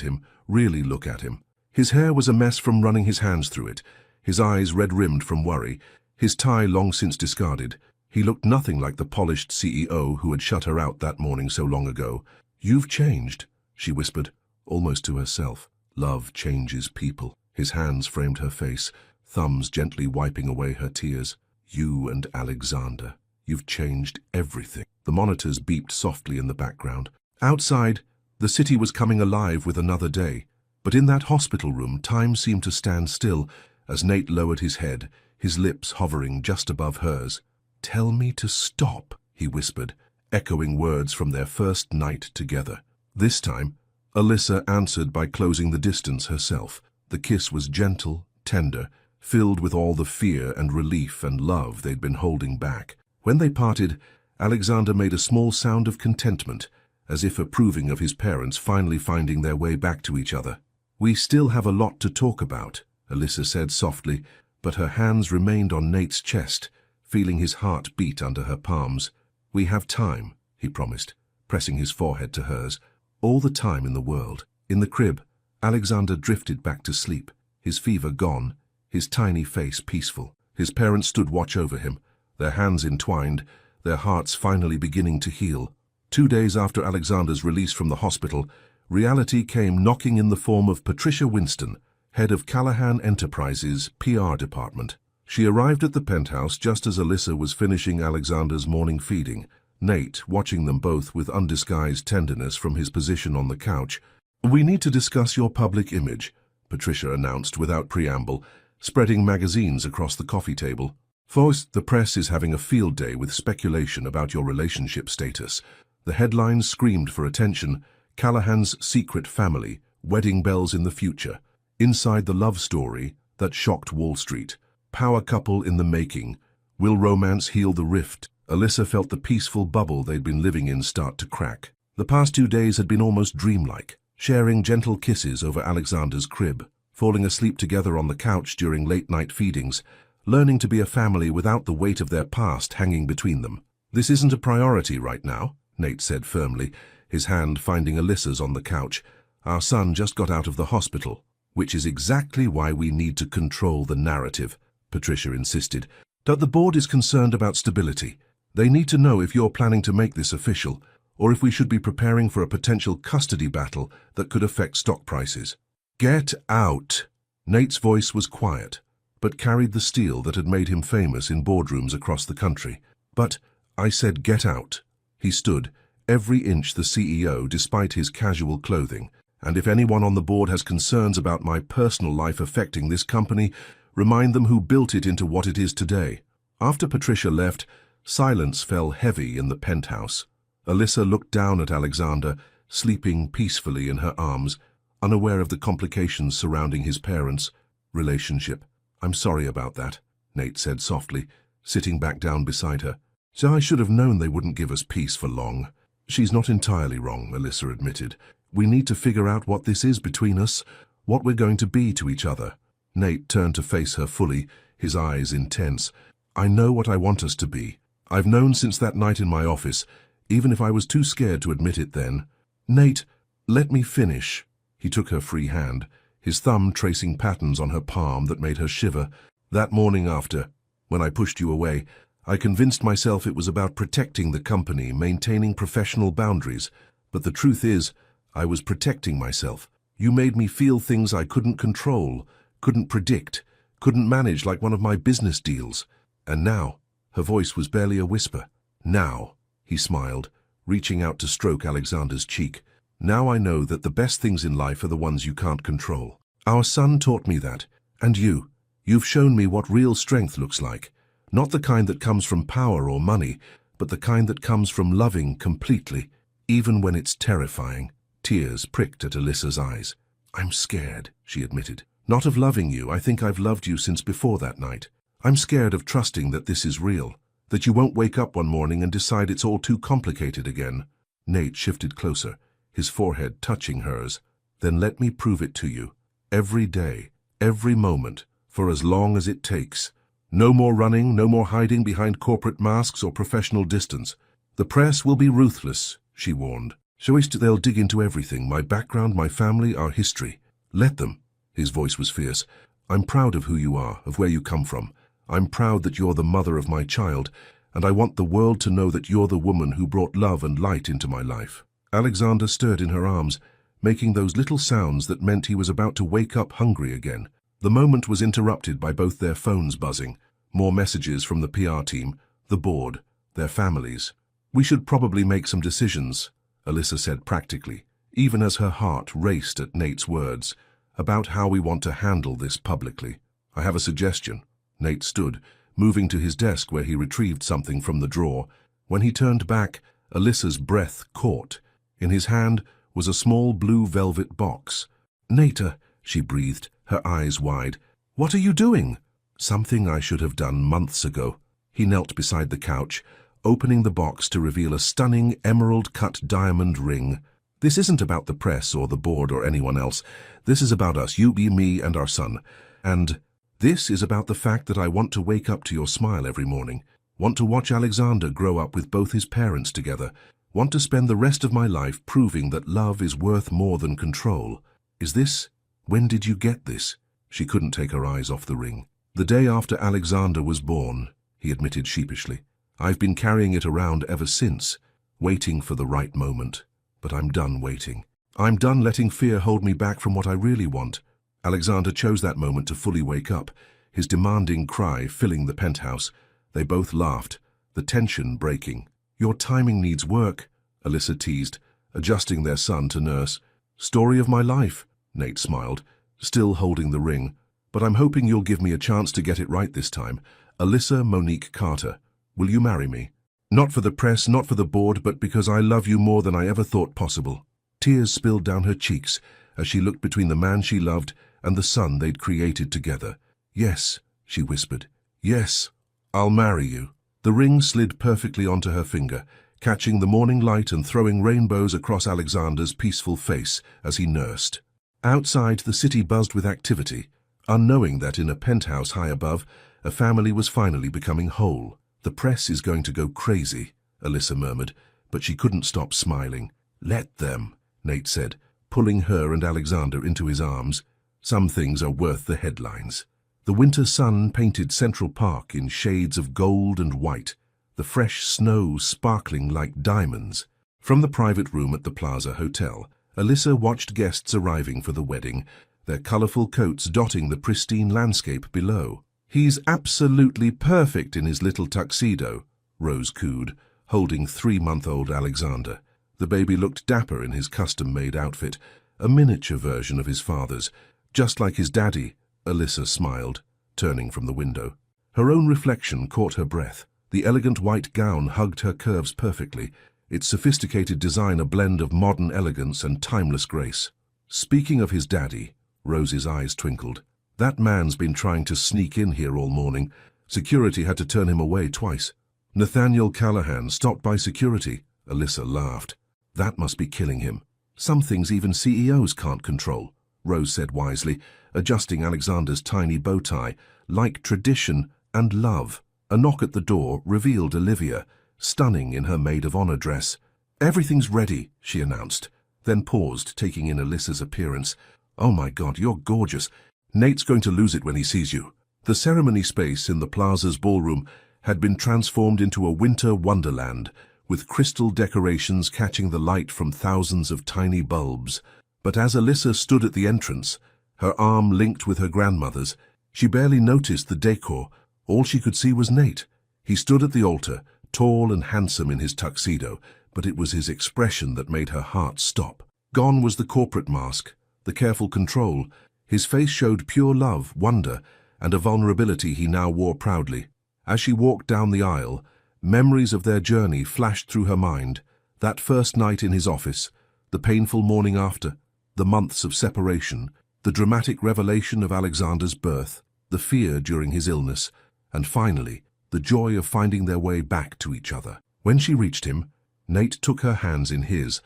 him, really look at him. His hair was a mess from running his hands through it, his eyes red-rimmed from worry, his tie long since discarded. He looked nothing like the polished CEO who had shut her out that morning so long ago. "You've changed," she whispered, almost to herself. "Love changes people." His hands framed her face, thumbs gently wiping away her tears. "You and Alexander, you've changed everything." The monitors beeped softly in the background. Outside, the city was coming alive with another day. But in that hospital room, time seemed to stand still as Nate lowered his head, his lips hovering just above hers. "Tell me to stop," he whispered, echoing words from their first night together. This time, Alyssa answered by closing the distance herself. The kiss was gentle, tender, filled with all the fear and relief and love they'd been holding back. When they parted, Alexander made a small sound of contentment, as if approving of his parents finally finding their way back to each other. "We still have a lot to talk about," Alyssa said softly, but her hands remained on Nate's chest, feeling his heart beat under her palms. "We have time," he promised, pressing his forehead to hers. "All the time in the world." In the crib, Alexander drifted back to sleep, his fever gone, his tiny face peaceful. His parents stood watch over him, their hands entwined, their hearts finally beginning to heal. 2 days after Alexander's release from the hospital, reality came knocking in the form of Patricia Winston, head of Callahan Enterprises' PR department. She arrived at the penthouse just as Alyssa was finishing Alexander's morning feeding, Nate watching them both with undisguised tenderness from his position on the couch. "We need to discuss your public image," Patricia announced without preamble, spreading magazines across the coffee table. "First, the press is having a field day with speculation about your relationship status." The headlines screamed for attention: Callahan's secret family, wedding bells in the future, inside the love story that shocked Wall Street, power couple in the making, will romance heal the rift? Alyssa felt the peaceful bubble they'd been living in start to crack. The past 2 days had been almost dreamlike, sharing gentle kisses over Alexander's crib, falling asleep together on the couch during late-night feedings, learning to be a family without the weight of their past hanging between them. "This isn't a priority right now," Nate said firmly, his hand finding Alyssa's on the couch. "Our son just got out of the hospital." "Which is exactly why we need to control the narrative," Patricia insisted. "That the board is concerned about stability. They need to know if you're planning to make this official, or if we should be preparing for a potential custody battle that could affect stock prices." "Get out!" Nate's voice was quiet, but carried the steel that had made him famous in boardrooms across the country. "But I said get out." He stood, every inch the CEO despite his casual clothing. "And if anyone on the board has concerns about my personal life affecting this company, remind them who built it into what it is today." After Patricia left, silence fell heavy in the penthouse. Alyssa looked down at Alexander, sleeping peacefully in her arms, unaware of the complications surrounding his parents' relationship. "I'm sorry about that," Nate said softly, sitting back down beside her. "So I should have known they wouldn't give us peace for long." "She's not entirely wrong," Alyssa admitted. "We need to figure out what this is between us, what we're going to be to each other." Nate turned to face her fully, his eyes intense. "I know what I want us to be. I've known since that night in my office, even if I was too scared to admit it then." "Nate, let me finish." He took her free hand, his thumb tracing patterns on her palm that made her shiver. "That morning after, when I pushed you away, I convinced myself it was about protecting the company, maintaining professional boundaries. But the truth is, I was protecting myself. You made me feel things I couldn't control, couldn't predict, couldn't manage like one of my business deals. And now," her voice was barely a whisper, "now," he smiled, reaching out to stroke Alexander's cheek, "now I know that the best things in life are the ones you can't control. Our son taught me that, and you've shown me what real strength looks like. Not the kind that comes from power or money, but the kind that comes from loving completely, even when it's terrifying." Tears pricked at Alyssa's eyes. "I'm scared," she admitted. "Not of loving you. I think I've loved you since before that night. I'm scared of trusting that this is real, that you won't wake up one morning and decide it's all too complicated again." Nate shifted closer, his forehead touching hers. "Then let me prove it to you. Every day, every moment, for as long as it takes. No more running, no more hiding behind corporate masks or professional distance. The press will be ruthless," she warned. "They'll dig into everything, my background, my family, our history. Let them." His voice was fierce. "I'm proud of who you are, of where you come from. I'm proud that you're the mother of my child, and I want the world to know that you're the woman who brought love and light into my life." Alexander stirred in her arms, making those little sounds that meant he was about to wake up hungry again. The moment was interrupted by both their phones buzzing, more messages from the PR team, the board, their families. "We should probably make some decisions," Alyssa said practically, even as her heart raced at Nate's words, "about how we want to handle this publicly. I have a suggestion." Nate stood, moving to his desk where he retrieved something from the drawer. When he turned back, Alyssa's breath caught. In his hand was a small blue velvet box. "Nata," she breathed, her eyes wide. "What are you doing?" "Something I should have done months ago." He knelt beside the couch, opening the box to reveal a stunning emerald-cut diamond ring. "This isn't about the press or the board or anyone else. This is about us, you, me, and our son. And this is about the fact that I want to wake up to your smile every morning. Want to watch Alexander grow up with both his parents together. Want to spend the rest of my life proving that love is worth more than control. Is this? When did you get this?" She couldn't take her eyes off the ring. "The day after Alexander was born," he admitted sheepishly. "I've been carrying it around ever since, waiting for the right moment. But I'm done waiting. I'm done letting fear hold me back from what I really want." Alexander chose that moment to fully wake up, his demanding cry filling the penthouse. They both laughed, the tension breaking. "Your timing needs work," Alyssa teased, adjusting their son to nurse. "Story of my life," Nate smiled, still holding the ring. "But I'm hoping you'll give me a chance to get it right this time. Alyssa Monique Carter, will you marry me? Not for the press, not for the board, but because I love you more than I ever thought possible." Tears spilled down her cheeks as she looked between the man she loved and the son they'd created together. "Yes," she whispered. "Yes, I'll marry you." The ring slid perfectly onto her finger, catching the morning light and throwing rainbows across Alexander's peaceful face as he nursed. Outside, the city buzzed with activity, unknowing that in a penthouse high above, a family was finally becoming whole. "The press is going to go crazy," Alyssa murmured, but she couldn't stop smiling. "Let them," Nate said, pulling her and Alexander into his arms. "Some things are worth the headlines." The winter sun painted Central Park in shades of gold and white, the fresh snow sparkling like diamonds. From the private room at the Plaza Hotel, Alyssa watched guests arriving for the wedding, their colorful coats dotting the pristine landscape below. "He's absolutely perfect in his little tuxedo," Rose cooed, holding 3-month-old Alexander. The baby looked dapper in his custom-made outfit, a miniature version of his father's. "Just like his daddy," Alyssa smiled, turning from the window. Her own reflection caught her breath. The elegant white gown hugged her curves perfectly, its sophisticated design a blend of modern elegance and timeless grace. "Speaking of his daddy," Rose's eyes twinkled, "that man's been trying to sneak in here all morning. Security had to turn him away twice." "Nathaniel Callahan stopped by security," Alyssa laughed. "That must be killing him. Some things even CEOs can't control," Rose said wisely, adjusting Alexander's tiny bow tie, like tradition and love. A knock at the door revealed Olivia, stunning in her maid-of-honor dress. "Everything's ready," she announced, then paused, taking in Alyssa's appearance. "Oh my God, you're gorgeous. Nate's going to lose it when he sees you." The ceremony space in the plaza's ballroom had been transformed into a winter wonderland, with crystal decorations catching the light from thousands of tiny bulbs. But as Alyssa stood at the entrance, her arm linked with her grandmother's, she barely noticed the decor. All she could see was Nate. He stood at the altar, tall and handsome in his tuxedo, but it was his expression that made her heart stop. Gone was the corporate mask, the careful control. His face showed pure love, wonder, and a vulnerability he now wore proudly. As she walked down the aisle, memories of their journey flashed through her mind. That first night in his office, the painful morning after, the months of separation, the dramatic revelation of Alexander's birth, the fear during his illness, and finally, the joy of finding their way back to each other. When she reached him, Nate took her hands in his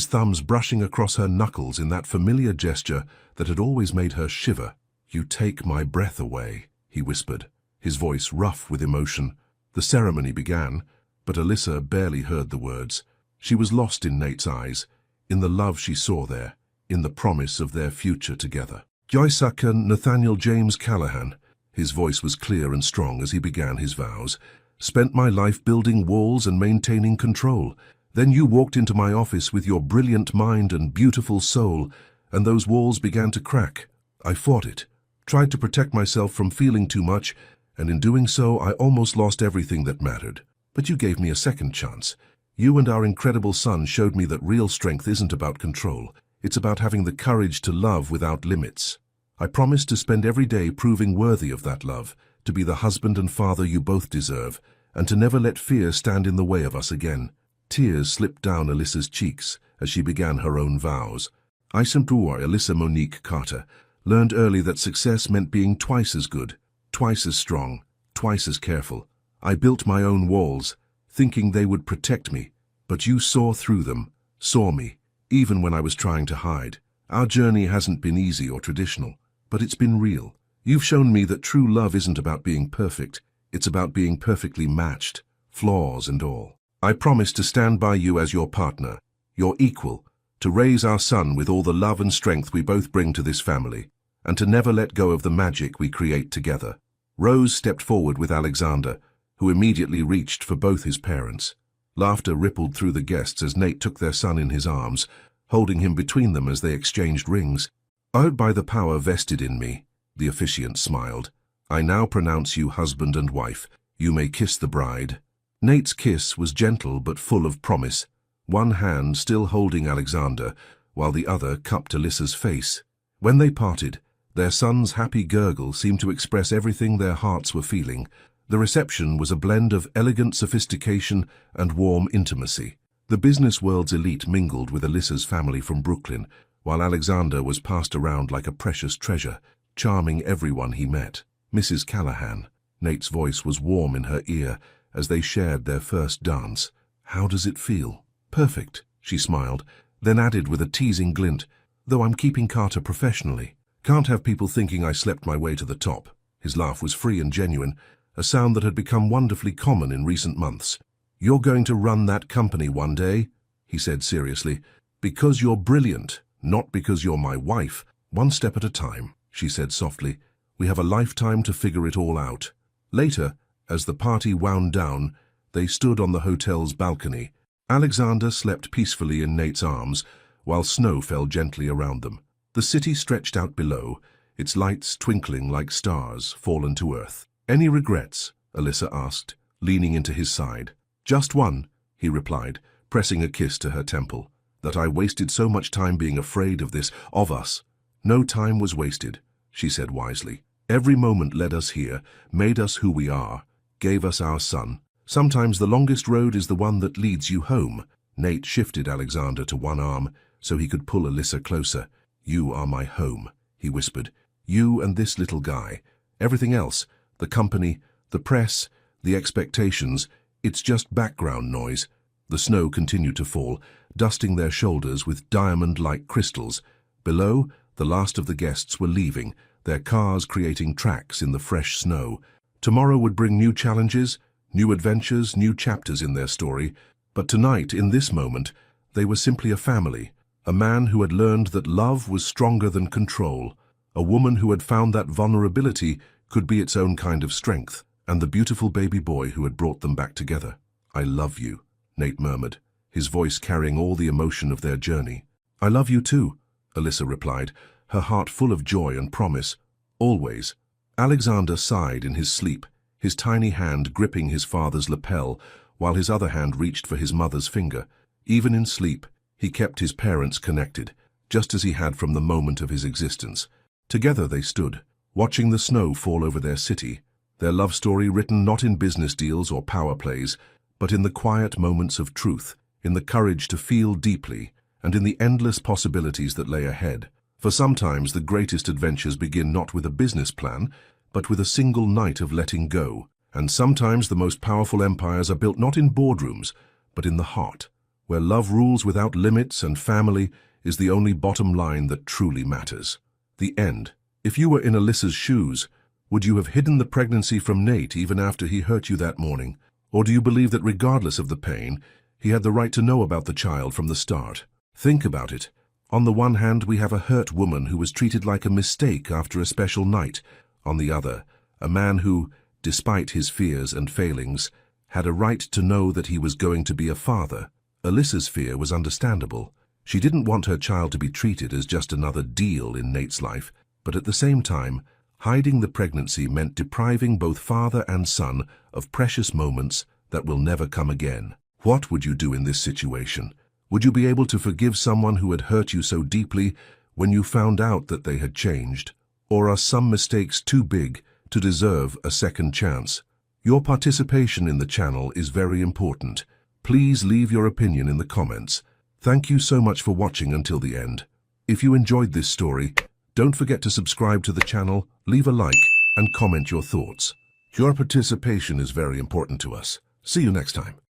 thumbs brushing across her knuckles in that familiar gesture that had always made her shiver. "You take my breath away," he whispered, his voice rough with emotion. The ceremony began, but Alyssa barely heard the words. She was lost in Nate's eyes, in the love she saw there, in the promise of their future together. "Joysaka Nathaniel James Callahan," his voice was clear and strong as he began his vows, "spent my life building walls and maintaining control. Then you walked into my office with your brilliant mind and beautiful soul, and those walls began to crack. I fought it, tried to protect myself from feeling too much, and in doing so I almost lost everything that mattered. But you gave me a second chance. You and our incredible son showed me that real strength isn't about control. It's about having the courage to love without limits. I promised to spend every day proving worthy of that love, to be the husband and father you both deserve, and to never let fear stand in the way of us again." Tears slipped down Alyssa's cheeks as she began her own vows. I Simpruar Alyssa Monique Carter learned early that success meant being twice as good, twice as strong, twice as careful. I built my own walls, thinking they would protect me, but you saw through them, saw me, even when I was trying to hide. Our journey hasn't been easy or traditional, but it's been real. You've shown me that true love isn't about being perfect, it's about being perfectly matched, flaws and all. I promise to stand by you as your partner, your equal, to raise our son with all the love and strength we both bring to this family, and to never let go of the magic we create together. Rose stepped forward with Alexander, who immediately reached for both his parents. Laughter rippled through the guests as Nate took their son in his arms, holding him between them as they exchanged rings. "Owed by the power vested in me," the officiant smiled, "I now pronounce you husband and wife. You may kiss the bride." Nate's kiss was gentle but full of promise, one hand still holding Alexander, while the other cupped Alyssa's face. When they parted, their son's happy gurgle seemed to express everything their hearts were feeling. The reception was a blend of elegant sophistication and warm intimacy. The business world's elite mingled with Alyssa's family from Brooklyn, while Alexander was passed around like a precious treasure, charming everyone he met. "Mrs. Callahan," Nate's voice was warm in her ear as they shared their first dance. "How does it feel?" "Perfect," she smiled, then added with a teasing glint, "though I'm keeping Carter professionally. Can't have people thinking I slept my way to the top." His laugh was free and genuine, a sound that had become wonderfully common in recent months. "You're going to run that company one day," he said seriously, "because you're brilliant, not because you're my wife. One step at a time," she said softly. "We have a lifetime to figure it all out." Later, as the party wound down, they stood on the hotel's balcony. Alexander slept peacefully in Nate's arms, while snow fell gently around them. The city stretched out below, its lights twinkling like stars fallen to earth. "Any regrets?" Alyssa asked, leaning into his side. "Just one," he replied, pressing a kiss to her temple. "That I wasted so much time being afraid of this, of us." "No time was wasted," she said wisely. "Every moment led us here, made us who we are, gave us our son. Sometimes the longest road is the one that leads you home." Nate shifted Alexander to one arm so he could pull Alyssa closer. "You are my home," he whispered. "You and this little guy. Everything else, the company, the press, the expectations, it's just background noise." The snow continued to fall, dusting their shoulders with diamond-like crystals. Below, the last of the guests were leaving, their cars creating tracks in the fresh snow. Tomorrow would bring new challenges, new adventures, new chapters in their story. But tonight, in this moment, they were simply a family. A man who had learned that love was stronger than control. A woman who had found that vulnerability could be its own kind of strength. And the beautiful baby boy who had brought them back together. "I love you," Nate murmured, his voice carrying all the emotion of their journey. "I love you too," Alyssa replied, her heart full of joy and promise. "Always." Alexander sighed in his sleep, his tiny hand gripping his father's lapel, while his other hand reached for his mother's finger. Even in sleep, he kept his parents connected, just as he had from the moment of his existence. Together they stood, watching the snow fall over their city, their love story written not in business deals or power plays, but in the quiet moments of truth, in the courage to feel deeply, and in the endless possibilities that lay ahead. For sometimes the greatest adventures begin not with a business plan, but with a single night of letting go. And sometimes the most powerful empires are built not in boardrooms, but in the heart, where love rules without limits and family is the only bottom line that truly matters. The end. If you were in Alyssa's shoes, would you have hidden the pregnancy from Nate even after he hurt you that morning? Or do you believe that regardless of the pain, he had the right to know about the child from the start? Think about it. On the one hand, we have a hurt woman who was treated like a mistake after a special night. On the other, a man who, despite his fears and failings, had a right to know that he was going to be a father. Alyssa's fear was understandable. She didn't want her child to be treated as just another deal in Nate's life, but at the same time, hiding the pregnancy meant depriving both father and son of precious moments that will never come again. What would you do in this situation? Would you be able to forgive someone who had hurt you so deeply when you found out that they had changed? Or are some mistakes too big to deserve a second chance. Your participation in the channel is very important. Please leave your opinion in the comments. Thank you so much for watching until the end. If you enjoyed this story, don't forget to subscribe to the channel, leave a like, and comment your thoughts. Your participation is very important to us. See you next time.